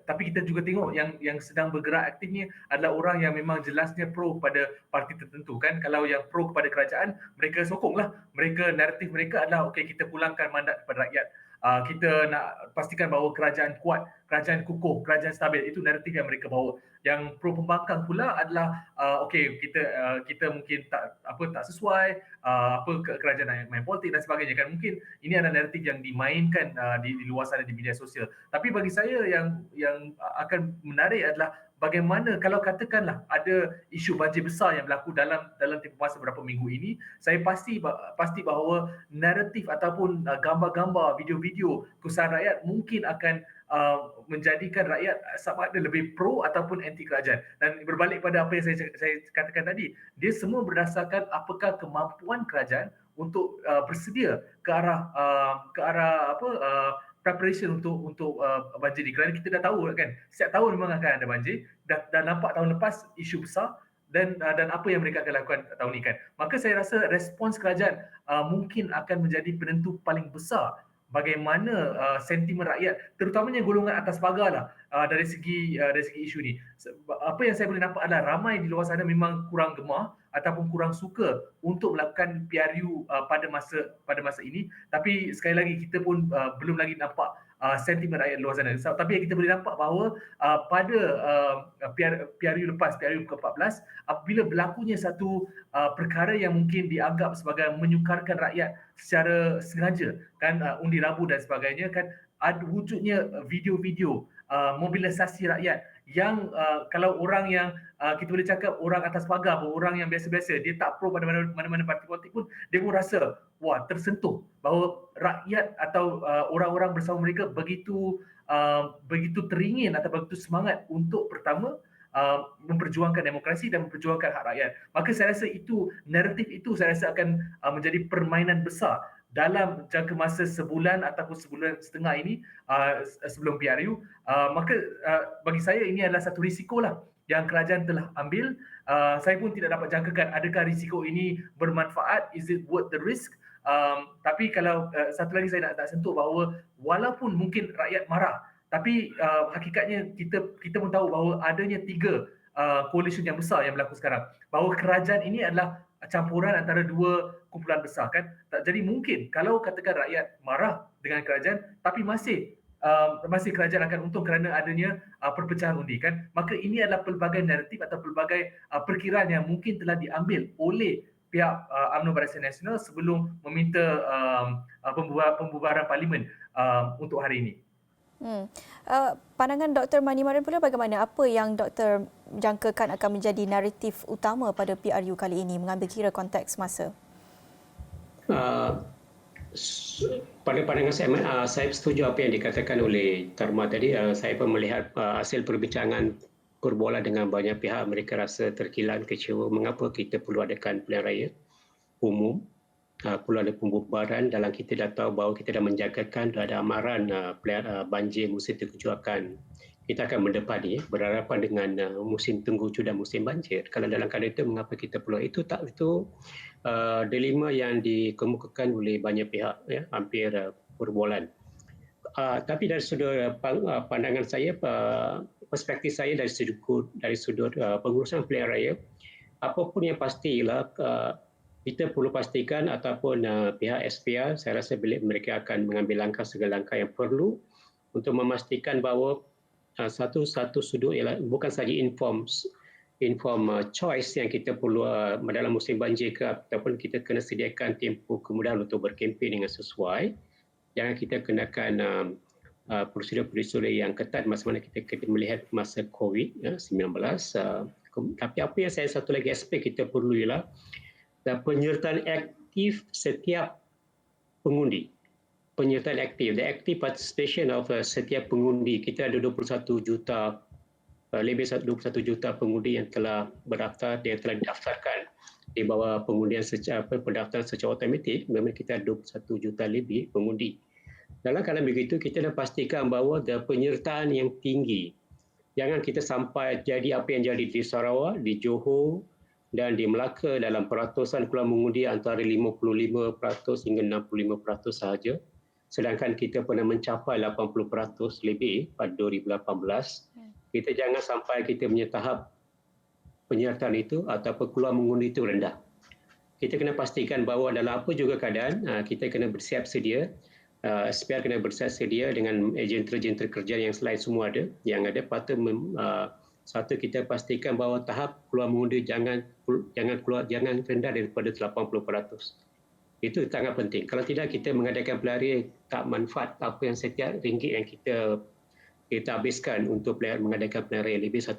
Speaker 4: kita juga tengok yang sedang bergerak aktifnya adalah orang yang memang jelasnya pro pada parti tertentu kan. Kalau yang pro kepada kerajaan, mereka sokonglah, naratif mereka adalah okey, kita pulangkan mandat kepada rakyat. Kita nak pastikan bahawa kerajaan kuat, kerajaan kukuh, kerajaan stabil, itu naratif yang mereka bawa. Yang pro pembangkang pula adalah okey, kita mungkin tak sesuai, kerajaan yang main politik dan sebagainya kan. Mungkin ini adalah naratif yang dimainkan di luar sana di media sosial. Tapi bagi saya yang akan menarik adalah bagaimana kalau katakanlah ada isu banjir besar yang berlaku dalam tempoh masa beberapa minggu ini, saya pasti bahawa naratif ataupun gambar-gambar, video-video kesusahan rakyat mungkin akan menjadikan rakyat sama ada lebih pro ataupun anti kerajaan. Dan berbalik pada apa yang saya katakan tadi, dia semua berdasarkan apakah kemampuan kerajaan untuk bersedia ke arah preparation untuk banjir ni. Kerana kita dah tahu kan, setiap tahun memang akan ada banjir. Dah nampak tahun lepas isu besar dan apa yang mereka akan lakukan tahun ni kan. Maka saya rasa respons kerajaan mungkin akan menjadi penentu paling besar bagaimana sentimen rakyat, terutamanya golongan atas pagar lah, dari segi isu ni. Apa yang saya boleh nampak adalah ramai di luar sana memang kurang gemar ataupun kurang suka untuk melakukan PRU pada masa ini. Tapi sekali lagi kita pun belum lagi nampak sentimen rakyat di luar sana. Tapi yang kita boleh nampak bahawa pada PRU lepas, PRU ke-14, apabila berlakunya satu perkara yang mungkin dianggap sebagai menyukarkan rakyat secara sengaja, kan, undi rabu dan sebagainya, kan, ada wujudnya video-video mobilisasi rakyat yang kalau orang yang kita boleh cakap orang atas pagar, orang yang biasa-biasa, dia tak pro pada mana-mana parti politik pun, dia pun rasa wah, tersentuh bahawa rakyat atau orang-orang bersama mereka begitu teringin atau begitu semangat untuk pertama memperjuangkan demokrasi dan memperjuangkan hak rakyat. Maka saya rasa naratif itu saya rasa akan menjadi permainan besar dalam jangka masa sebulan ataupun sebulan setengah ini sebelum PRU. Maka bagi saya ini adalah satu risiko lah yang kerajaan telah ambil. Saya pun tidak dapat jangkakan adakah risiko ini bermanfaat, is it worth the risk. Tapi kalau satu lagi saya nak sentuh bahawa walaupun mungkin rakyat marah, tapi hakikatnya kita pun tahu bahawa adanya 3 coalition yang besar yang berlaku sekarang. Bahawa kerajaan ini adalah campuran antara 2 kumpulan besar, kan. Jadi mungkin kalau katakan rakyat marah dengan kerajaan tapi masih kerajaan akan untung kerana adanya perpecahan undi, kan. Maka ini adalah pelbagai naratif atau pelbagai perkiraan yang mungkin telah diambil oleh pihak UMNO Barisan Nasional sebelum meminta pembubaran parlimen untuk hari ini.
Speaker 1: Pandangan Dr. Manimaran pula bagaimana? Apa yang Dr. jangkakan akan menjadi naratif utama pada PRU kali ini mengambil kira konteks masa?
Speaker 3: Pada pandangan saya setuju apa yang dikatakan oleh Tharma tadi. Saya pun melihat hasil perbincangan berbola dengan banyak pihak, mereka rasa terkilan, kecewa mengapa kita perlu adakan pilihan raya umum, perlu ada pembubaran dalam kita dah tahu bahawa kita dah menjangkakan dah ada amaran banjir musim tengkujuh kita akan mendepani berhadapan dengan musim tengkujuh dan musim banjir. Kalau dalam keadaan itu mengapa kita perlu itu dilema yang dikemukakan oleh banyak pihak, ya, hampir berbulan. Tapi dari sudut pandangan saya, perspektif saya dari sudut pengurusan pilihan raya, apapun yang pastilah kita perlu pastikan ataupun pihak SPR, saya rasa mereka akan mengambil segala langkah yang perlu untuk memastikan bahawa satu sudut ialah bukan sahaja inform choice yang kita perlu dalam musim banjir ke, ataupun kita kena sediakan tempoh kemudahan untuk berkempen dengan sesuai. Jangan kita kenakan prosedur-prosedur yang ketat masa mana kita melihat masa COVID-19. Tapi apa yang satu lagi aspek kita perlu ialah penyertaan aktif setiap pengundi. Penyertaan aktif, the active participation of setiap pengundi. Kita ada 21 juta, lebih 21 juta pengundi yang telah berdaftar, yang telah didaftarkan di bawah pengundian pendaftaran secara automatik. Memang kita ada 21 juta lebih pengundi. Dalam keadaan begitu, kita dah pastikan bahawa ada penyertaan yang tinggi. Jangan kita sampai jadi apa yang jadi di Sarawak, di Johor dan di Melaka dalam peratusan keluar mengundi antara 55% hingga 65% sahaja. Sedangkan kita pernah mencapai 80% lebih pada 2018. Kita jangan sampai kita punya tahap penyertaan itu ataupun keluar mengundi itu rendah. Kita kena pastikan bahawa dalam apa juga keadaan, kita kena bersiap sedia. SPR kena bersiap sedia dengan jentera-jentera kerja yang selain semua ada. Yang ada patut satu, kita pastikan bahawa tahap keluar mengundi jangan rendah daripada 80%. Itu sangat penting. Kalau tidak, kita mengadakan pilihan raya tak manfaat apa yang setiap ringgit yang kita kita habiskan untuk mengadakan pilihan raya lebih 1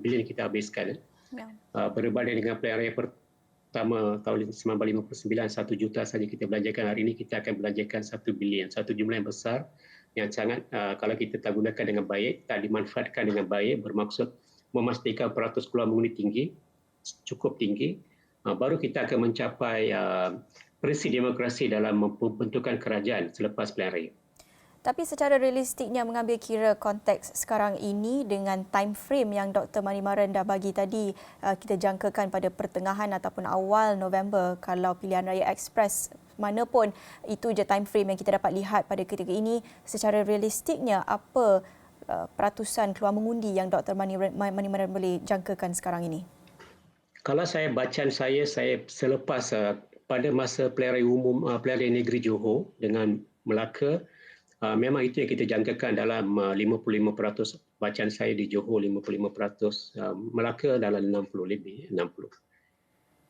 Speaker 3: bilion kita habiskan.
Speaker 1: Ya.
Speaker 3: Berbanding dengan pilihan raya pertama tahun 1959 1 juta saja kita belanjakan, hari ini kita akan belanjakan 1 bilion, satu jumlah yang besar yang sangat kalau kita tak gunakan dengan baik, tak dimanfaatkan dengan baik, bermaksud memastikan peratus keluar mengundi tinggi, cukup tinggi, baru kita akan mencapai prinsip demokrasi dalam membentukkan kerajaan selepas pilihan raya.
Speaker 1: Tapi secara realistiknya mengambil kira konteks sekarang ini dengan time frame yang Dr. Manimaran dah bagi tadi, kita jangkakan pada pertengahan ataupun awal November kalau pilihan raya ekspres mana pun, itu je time frame yang kita dapat lihat pada ketika ini. Secara realistiknya apa peratusan keluar mengundi yang Dr. Manimaran boleh jangkakan sekarang ini?
Speaker 3: Kalau saya bacaan saya selepas pada masa pilihan raya umum pilihan raya negeri Johor dengan Melaka, memang itu yang kita jangkakan dalam 55%, bacaan saya di Johor 55%, Melaka dalam 60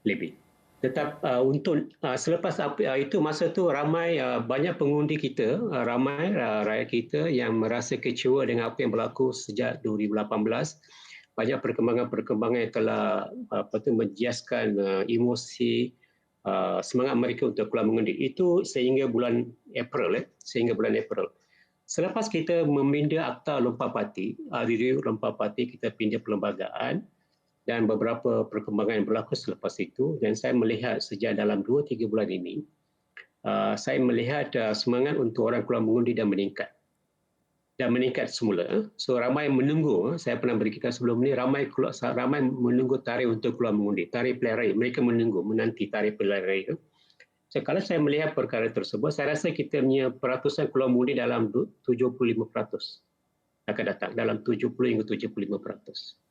Speaker 3: lebih. Tetap untuk selepas itu masa tu ramai banyak pengundi kita, ramai rakyat kita yang merasa kecewa dengan apa yang berlaku sejak 2018. Banyak perkembangan yang telah menjiaskan emosi semangat mereka untuk keluar mengundi. Itu sehingga bulan April. Selepas kita meminda Akta Lompat Parti, review Lompat Parti, kita pindah perlembagaan dan beberapa perkembangan yang berlaku selepas itu, dan saya melihat sejak dalam 2-3 bulan ini, saya melihat semangat untuk orang keluar mengundi dan meningkat semula. So ramai menunggu, saya pernah beritahu sebelum ini, ramai menunggu tarikh untuk keluar mengundi, tarikh pilihan raya. Mereka menanti tarikh pilihan raya itu. So, kalau saya melihat perkara tersebut, saya rasa kita punya peratusan keluar mengundi dalam 75% akan datang, dalam 70 hingga 75%.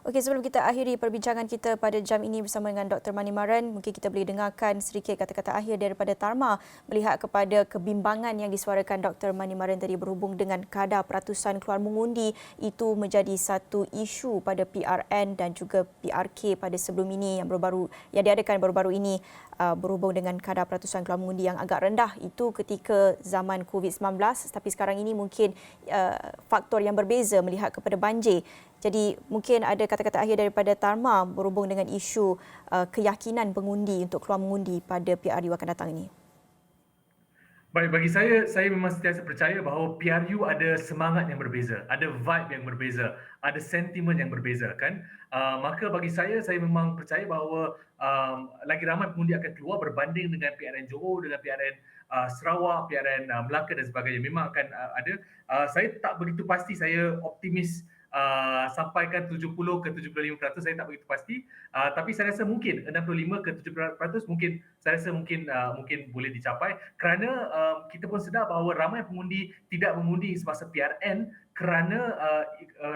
Speaker 1: Okey, sebelum kita akhiri perbincangan kita pada jam ini bersama dengan Dr. Manimaran, mungkin kita boleh dengarkan sedikit kata-kata akhir daripada Tarma melihat kepada kebimbangan yang disuarakan Dr. Manimaran tadi berhubung dengan kadar peratusan keluar mengundi itu menjadi satu isu pada PRN dan juga PRK pada sebelum ini yang diadakan baru-baru ini berhubung dengan kadar peratusan keluar mengundi yang agak rendah itu ketika zaman COVID-19, tapi sekarang ini mungkin faktor yang berbeza melihat kepada banjir. Jadi mungkin ada kata-kata akhir daripada Tarma berhubung dengan isu keyakinan pengundi untuk keluar mengundi pada PRU akan datang ini.
Speaker 4: Baik, bagi saya memang sentiasa percaya bahawa PRU ada semangat yang berbeza, ada vibe yang berbeza, ada sentimen yang berbeza kan. Maka bagi saya memang percaya bahawa lagi ramai pengundi akan keluar berbanding dengan PRN Johor, dengan PRN Sarawak, PRN Melaka dan sebagainya. Memang akan ada. Saya tak begitu pasti, saya optimis sampaikan 70 ke 75%, saya tak begitu pasti, tapi saya rasa mungkin 65 ke 70% mungkin boleh dicapai kerana kita pun sedar bahawa ramai pengundi tidak mengundi semasa PRN kerana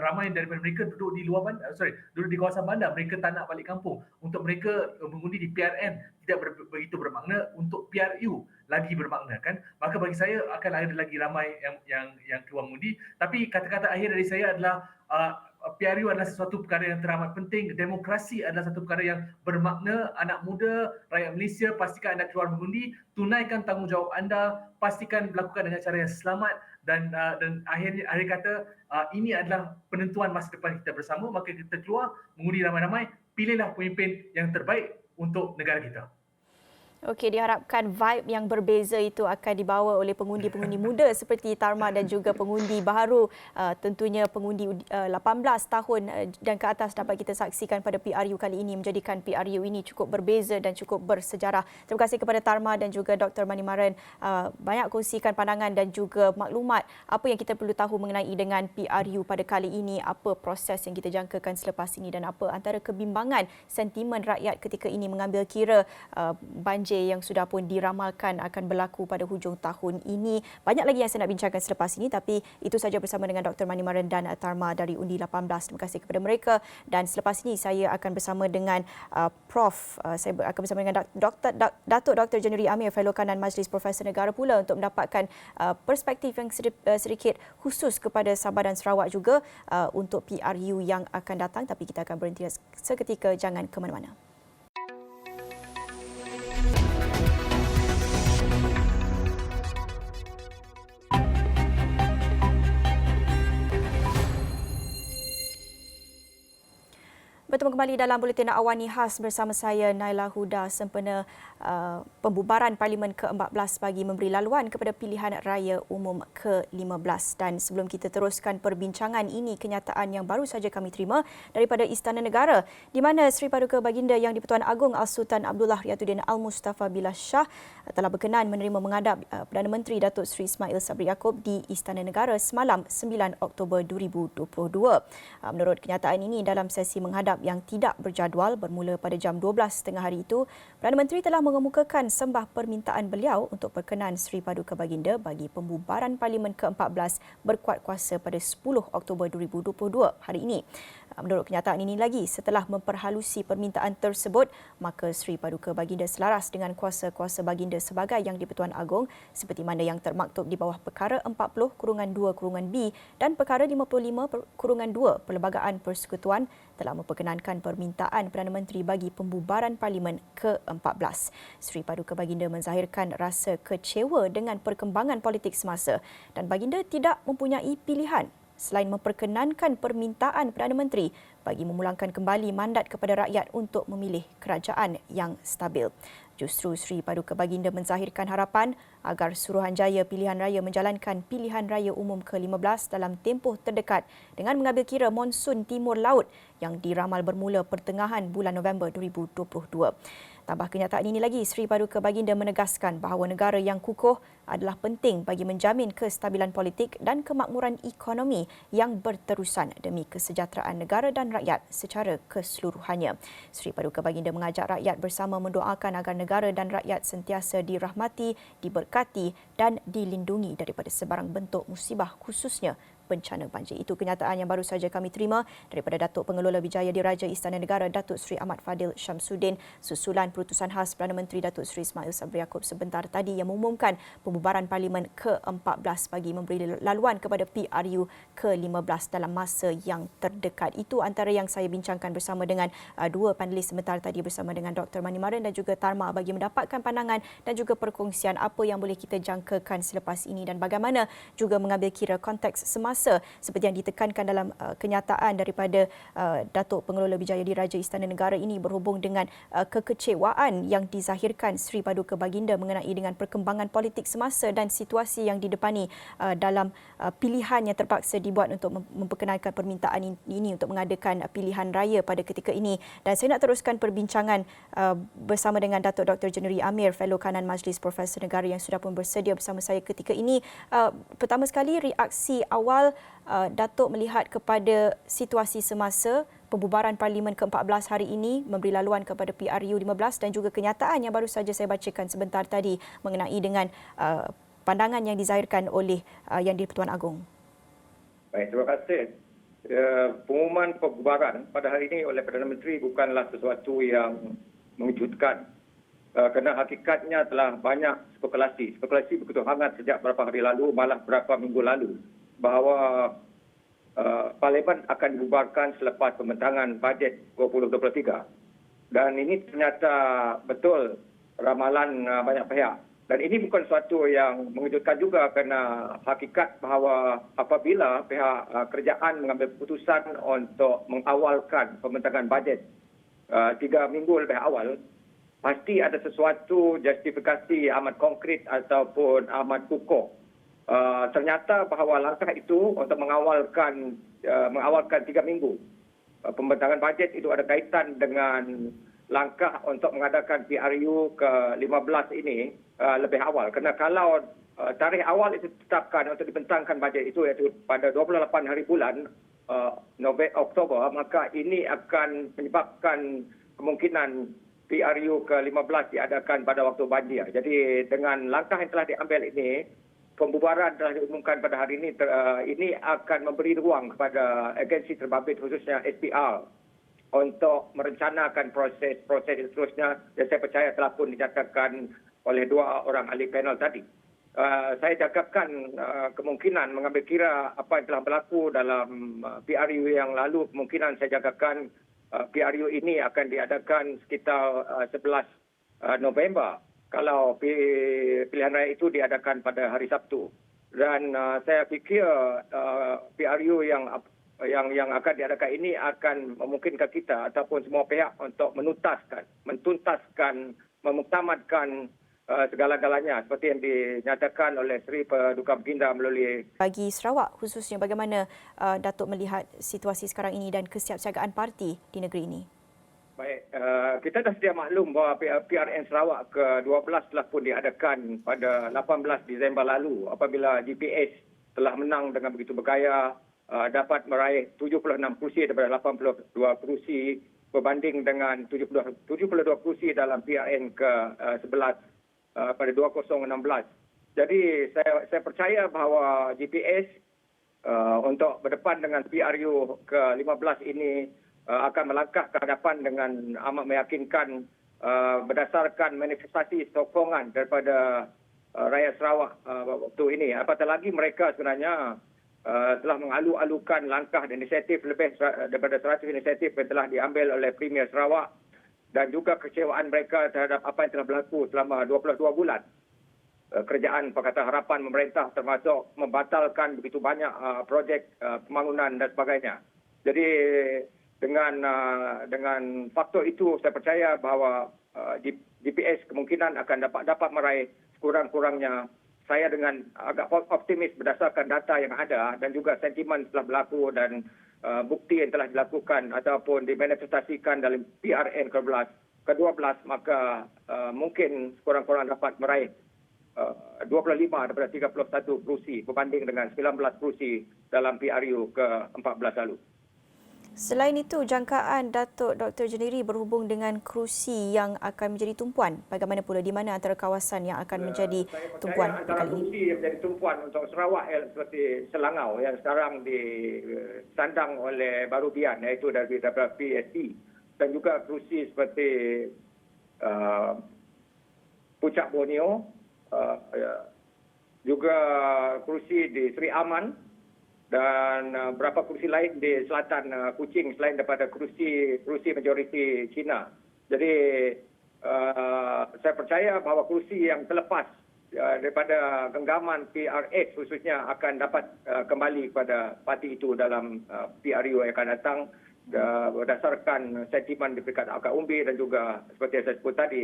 Speaker 4: ramai daripada mereka duduk di kawasan bandar, mereka tak nak balik kampung. Untuk mereka mengundi di PRN tidak begitu bermakna, untuk PRU lagi bermakna kan. Maka bagi saya akan ada lagi ramai yang keluar mengundi. Tapi kata-kata akhir dari saya adalah PRU adalah sesuatu perkara yang teramat penting. Demokrasi adalah satu perkara yang bermakna. Anak muda, rakyat Malaysia, pastikan anda keluar mengundi, tunaikan tanggungjawab anda, pastikan berlakukan dengan cara yang selamat dan akhir kata ini adalah penentuan masa depan kita bersama. Maka kita keluar mengundi ramai-ramai, pilihlah pemimpin yang terbaik untuk negara kita.
Speaker 1: Okey, diharapkan vibe yang berbeza itu akan dibawa oleh pengundi-pengundi muda seperti Tarma dan juga pengundi baharu. Tentunya pengundi 18 tahun dan ke atas dapat kita saksikan pada PRU kali ini, menjadikan PRU ini cukup berbeza dan cukup bersejarah. Terima kasih kepada Tarma dan juga Dr. Manimaran banyak kongsikan pandangan dan juga maklumat apa yang kita perlu tahu mengenai dengan PRU pada kali ini, apa proses yang kita jangkakan selepas ini dan apa antara kebimbangan sentimen rakyat ketika ini mengambil kira banjir yang sudah pun diramalkan akan berlaku pada hujung tahun ini. Banyak lagi yang saya nak bincangkan selepas ini, tapi itu saja bersama dengan Dr. Manimaran dan Tarma dari Undi 18. Terima kasih kepada mereka dan selepas ini saya akan bersama dengan Prof. Saya akan bersama dengan Datuk Dr. Jeneri Amir, Fellow Kanan Majlis Profesor Negara pula untuk mendapatkan perspektif yang sedikit khusus kepada Sabah dan Sarawak juga untuk PRU yang akan datang. Tapi kita akan berhenti seketika, jangan ke mana-mana. Bertemu kembali dalam Buletin Awani Khas bersama saya Naila Huda sempena pembubaran Parlimen ke-14 bagi memberi laluan kepada pilihan raya umum ke-15. Dan sebelum kita teruskan perbincangan ini, kenyataan yang baru saja kami terima daripada Istana Negara di mana Seri Paduka Baginda Yang di-Pertuan Agong Al-Sultan Abdullah Riyatuddin Al-Mustafa Billah Shah telah berkenan menerima menghadap Perdana Menteri Datuk Seri Ismail Sabri Yaakob di Istana Negara semalam 9 Oktober 2022. Menurut kenyataan ini, dalam sesi menghadap yang tidak berjadual bermula pada jam 12.30 hari itu, Perdana Menteri telah mengemukakan sembah permintaan beliau untuk perkenan Seri Paduka Baginda bagi pembubaran Parlimen ke-14 berkuat kuasa pada 10 Oktober 2022 hari ini. Menurut kenyataan ini lagi, setelah memperhalusi permintaan tersebut, maka Seri Paduka Baginda selaras dengan kuasa-kuasa Baginda sebagai Yang di-Pertuan Agong seperti mana yang termaktub di bawah Perkara 40/2/B dan Perkara 55/2 Perlembagaan Persekutuan telah memperkenankan permintaan Perdana Menteri bagi pembubaran Parlimen ke-14. Seri Paduka Baginda menzahirkan rasa kecewa dengan perkembangan politik semasa dan Baginda tidak mempunyai pilihan selain memperkenankan permintaan Perdana Menteri bagi memulangkan kembali mandat kepada rakyat untuk memilih kerajaan yang stabil. Justru Seri Paduka Baginda menzahirkan harapan agar Suruhanjaya Pilihan Raya menjalankan Pilihan Raya Umum ke-15 dalam tempoh terdekat dengan mengambil kira monsun timur laut yang diramal bermula pertengahan bulan November 2022. Tambah kenyataan ini lagi, Seri Paduka Baginda menegaskan bahawa negara yang kukuh adalah penting bagi menjamin kestabilan politik dan kemakmuran ekonomi yang berterusan demi kesejahteraan negara dan rakyat secara keseluruhannya. Seri Paduka Baginda mengajak rakyat bersama mendoakan agar negara dan rakyat sentiasa dirahmati, diberkati dan dilindungi daripada sebarang bentuk musibah, khususnya bencana banjir. Itu kenyataan yang baru saja kami terima daripada Datuk Pengelola Wijaya Diraja Istana Negara Datuk Seri Ahmad Fadil Syamsuddin susulan Perutusan Khas Perdana Menteri Datuk Seri Ismail Sabri Yaakob sebentar tadi yang mengumumkan pembubaran Parlimen ke-14 bagi memberi laluan kepada PRU ke-15 dalam masa yang terdekat. Itu antara yang saya bincangkan bersama dengan dua panelis sebentar tadi bersama dengan Dr. Manimaran dan juga Tarma bagi mendapatkan pandangan dan juga perkongsian apa yang boleh kita jangkakan selepas ini dan bagaimana juga mengambil kira konteks semasa seperti yang ditekankan dalam kenyataan daripada Datuk Pengelola Wijaya Diraja Istana Negara ini berhubung dengan kekecewaan yang dizahirkan Seri Paduka Baginda mengenai dengan perkembangan politik semasa dan situasi yang didepani dalam pilihan yang terpaksa dibuat untuk memperkenalkan permintaan ini untuk mengadakan pilihan raya pada ketika ini. Dan saya nak teruskan perbincangan bersama dengan Datuk Dr. Jeneri Amir, Fellow Kanan Majlis Profesor Negara yang sudah pun bersedia bersama saya ketika ini. Pertama sekali, reaksi awal Datuk melihat kepada situasi semasa pembubaran Parlimen ke-14 hari ini memberi laluan kepada PRU 15 dan juga kenyataan yang baru saja saya bacakan sebentar tadi mengenai dengan pandangan yang dizahirkan oleh Yang di-Pertuan Agong.
Speaker 5: Baik, terima kasih. Pengumuman pembubaran pada hari ini oleh Perdana Menteri bukanlah sesuatu yang mengejutkan. Kerana hakikatnya telah banyak spekulasi begitu hangat sejak beberapa hari lalu, malah beberapa minggu lalu, bahawa Parlimen akan dibubarkan selepas pembentangan bajet 2023. Dan ini ternyata betul ramalan banyak pihak. Dan ini bukan sesuatu yang mengejutkan juga kerana hakikat bahawa apabila pihak kerajaan mengambil keputusan untuk mengawalkan pembentangan bajet 3 minggu lebih awal, pasti ada sesuatu justifikasi amat konkret ataupun amat kukuh. Ternyata bahawa langkah itu untuk mengawalkan 3 minggu pembentangan bajet itu ada kaitan dengan langkah untuk mengadakan PRU ke-15 ini lebih awal. Kerana kalau tarikh awal itu ditetapkan untuk dibentangkan bajet itu iaitu pada 28 hari bulan Oktober, maka ini akan menyebabkan kemungkinan PRU ke-15 diadakan pada waktu banjir. Jadi dengan langkah yang telah diambil ini, pembubaran telah diumumkan pada hari ini, ini akan memberi ruang kepada agensi terbabit khususnya SPR untuk merencanakan proses seterusnya yang saya percaya telah pun dinyatakan oleh dua orang ahli panel tadi. Saya jangkakan kemungkinan mengambil kira apa yang telah berlaku dalam PRU yang lalu, kemungkinan saya jangkakan PRU ini akan diadakan sekitar 11 November kalau pilihan raya itu diadakan pada hari Sabtu. Dan saya fikir PRU yang yang akan diadakan ini akan memungkinkan kita ataupun semua pihak untuk menuntaskan, memuktamadkan segala-galanya seperti yang dinyatakan oleh Seri Paduka Baginda melalui.
Speaker 1: Bagi Sarawak khususnya, bagaimana Datuk melihat situasi sekarang ini dan kesiapsiagaan parti di negeri ini?
Speaker 5: Baik, kita dah sedia maklum bahawa PRN Sarawak ke-12 telah pun diadakan pada 18 Disember lalu apabila GPS telah menang dengan begitu bergaya, dapat meraih 76 kerusi daripada 82 kerusi berbanding dengan 72 kerusi dalam PRN ke-11 pada 2016. Jadi saya percaya bahawa GPS untuk berdepan dengan PRU ke-15 ini akan melangkah ke hadapan dengan amat meyakinkan berdasarkan manifestasi sokongan daripada rakyat Sarawak waktu ini. Apatah lagi mereka sebenarnya telah mengalu-alukan langkah dan inisiatif lebih daripada 100 inisiatif yang telah diambil oleh Premier Sarawak dan juga kecewaan mereka terhadap apa yang telah berlaku selama 22 bulan. Kerajaan Pakatan Harapan memerintah termasuk membatalkan begitu banyak projek pembangunan dan sebagainya. Jadi dengan faktor itu saya percaya bahawa DPS kemungkinan akan dapat meraih sekurang-kurangnya. Saya dengan agak optimis berdasarkan data yang ada dan juga sentimen telah berlaku dan bukti yang telah dilakukan ataupun dimanifestasikan dalam PRN ke-12, maka mungkin sekurang-kurang dapat meraih 25 daripada 31 kerusi berbanding dengan 19 kerusi dalam PRU ke-14 lalu.
Speaker 1: Selain itu, jangkaan Datuk Dr. Jenery berhubung dengan kerusi yang akan menjadi tumpuan. Bagaimana pula di mana antara kawasan yang akan menjadi tumpuan
Speaker 5: antara
Speaker 1: kali ini?
Speaker 5: kerusi yang menjadi tumpuan untuk Sarawak seperti Selangau yang sekarang disandang oleh Barubian iaitu daripada PSP dan juga kerusi seperti Puncak Borneo, juga kerusi di Seri Aman dan beberapa kerusi lain di selatan Kuching selain daripada kerusi majoriti Cina. Jadi saya percaya bahawa kerusi yang terlepas daripada genggaman PRX khususnya akan dapat kembali kepada parti itu dalam PRU yang akan datang berdasarkan sentimen di peringkat akar umbi dan juga seperti yang saya sebut tadi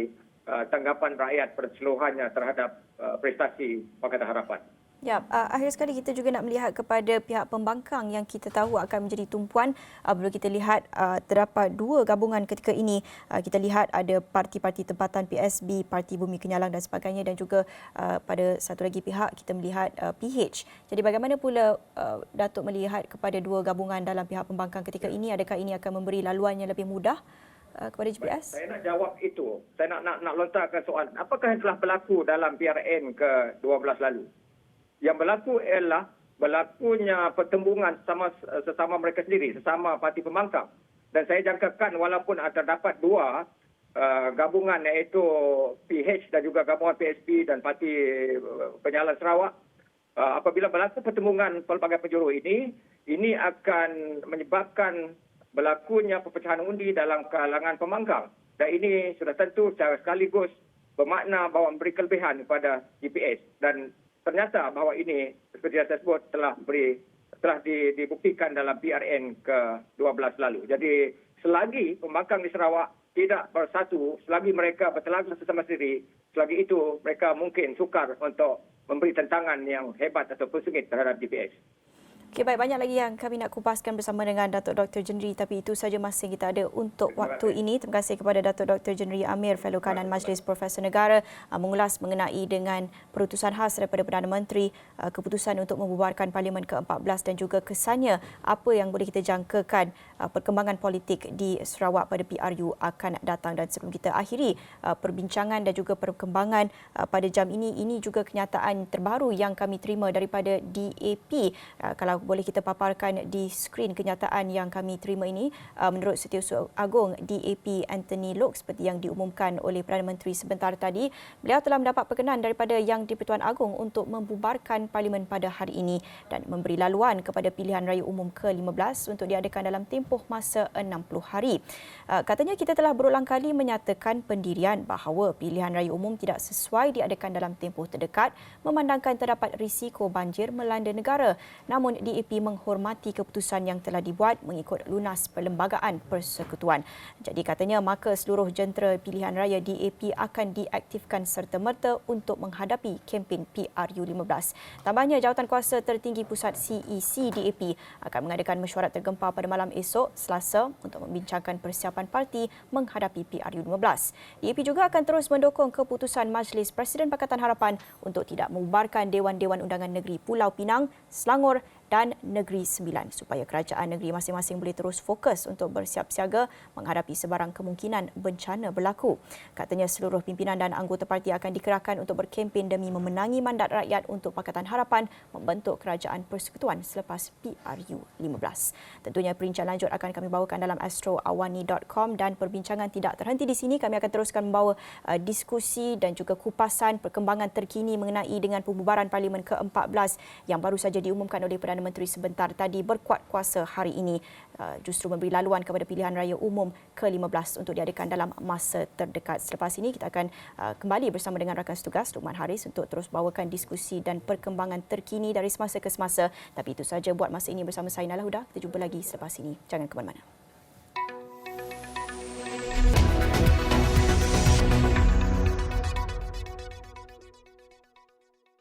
Speaker 5: tanggapan rakyat keseluruhannya terhadap prestasi Pakatan Harapan.
Speaker 1: Ya, akhir sekali kita juga nak melihat kepada pihak pembangkang yang kita tahu akan menjadi tumpuan. Bila kita lihat terdapat dua gabungan ketika ini, kita lihat ada parti-parti tempatan PSB, Parti Bumi Kenyalang dan sebagainya dan juga pada satu lagi pihak kita melihat PH. Jadi bagaimana pula Datuk melihat kepada dua gabungan dalam pihak pembangkang ketika ini? Adakah ini akan memberi laluan yang lebih mudah kepada GPS?
Speaker 5: Saya nak jawab itu. Saya nak lontarkan soalan. Apakah yang telah berlaku dalam PRN ke-12 lalu? Yang berlaku ialah berlakunya pertembungan sesama mereka sendiri, sesama parti pembangkang. Dan saya jangkakan walaupun terdapat dua gabungan iaitu PH dan juga gabungan PSP dan Parti Penyalan Sarawak, apabila berlaku pertembungan pelbagai penjuru ini akan menyebabkan berlakunya perpecahan undi dalam kalangan pembangkang. Dan ini sudah tentu secara sekaligus bermakna bahawa memberi kelebihan kepada GPS dan ternyata bahawa ini seperti yang saya sebut telah dibuktikan dalam PRN ke-12 lalu. Jadi selagi pembangkang di Sarawak tidak bersatu, selagi mereka bertelaga sesama sendiri, selagi itu mereka mungkin sukar untuk memberi tentangan yang hebat ataupun sengit terhadap GPS.
Speaker 1: Okey, baik, banyak lagi yang kami nak kupaskan bersama dengan Datuk Dr. Jenery, tapi itu saja masa yang kita ada untuk waktu ini. Terima kasih kepada Datuk Dr. Jenery Amir, Fellow Kanan Majlis Profesor Negara, mengulas mengenai dengan perutusan khas daripada Perdana Menteri, keputusan untuk membubarkan Parlimen ke-14 dan juga kesannya apa yang boleh kita jangkakan perkembangan politik di Sarawak pada PRU akan datang. Dan sebelum kita akhiri perbincangan dan juga perkembangan pada jam ini juga kenyataan terbaru yang kami terima daripada DAP. Kalau boleh kita paparkan di skrin kenyataan yang kami terima ini. Menurut Setiausaha Agong DAP Anthony Lok, seperti yang diumumkan oleh Perdana Menteri sebentar tadi, beliau telah mendapat perkenan daripada Yang di-Pertuan Agong untuk membubarkan Parlimen pada hari ini dan memberi laluan kepada pilihan raya umum ke-15 untuk diadakan dalam tempoh masa 60 hari. Katanya kita telah berulang kali menyatakan pendirian bahawa pilihan raya umum tidak sesuai diadakan dalam tempoh terdekat memandangkan terdapat risiko banjir melanda negara. Namun DAP menghormati keputusan yang telah dibuat mengikut lunas Perlembagaan Persekutuan. Jadi katanya maka seluruh jentera pilihan raya DAP akan diaktifkan serta-merta untuk menghadapi kempen PRU15. Tambahnya, Jawatankuasa Tertinggi Pusat CEC DAP akan mengadakan mesyuarat tergempar pada malam esok Selasa untuk membincangkan persiapan parti menghadapi PRU15. DAP juga akan terus mendukung keputusan Majlis Presiden Pakatan Harapan untuk tidak membubarkan Dewan-Dewan Undangan Negeri Pulau Pinang, Selangor dan Negeri Sembilan supaya kerajaan negeri masing-masing boleh terus fokus untuk bersiap siaga menghadapi sebarang kemungkinan bencana berlaku. Katanya seluruh pimpinan dan anggota parti akan dikerahkan untuk berkempen demi memenangi mandat rakyat untuk Pakatan Harapan membentuk kerajaan persekutuan selepas PRU15. Tentunya perincian lanjut akan kami bawakan dalam astroawani.com dan perbincangan tidak terhenti di sini. Kami akan teruskan membawa diskusi dan juga kupasan perkembangan terkini mengenai dengan pembubaran Parlimen ke-14 yang baru saja diumumkan oleh Perdana Menteri sebentar tadi berkuat kuasa hari ini, justru memberi laluan kepada pilihan raya umum ke-15 untuk diadakan dalam masa terdekat. Selepas ini kita akan kembali bersama dengan rakan setugas Luqman Haris untuk terus bawakan diskusi dan perkembangan terkini dari semasa ke semasa. Tapi itu saja buat masa ini bersama saya Nala Huda. Kita jumpa lagi selepas ini. Jangan ke mana-mana.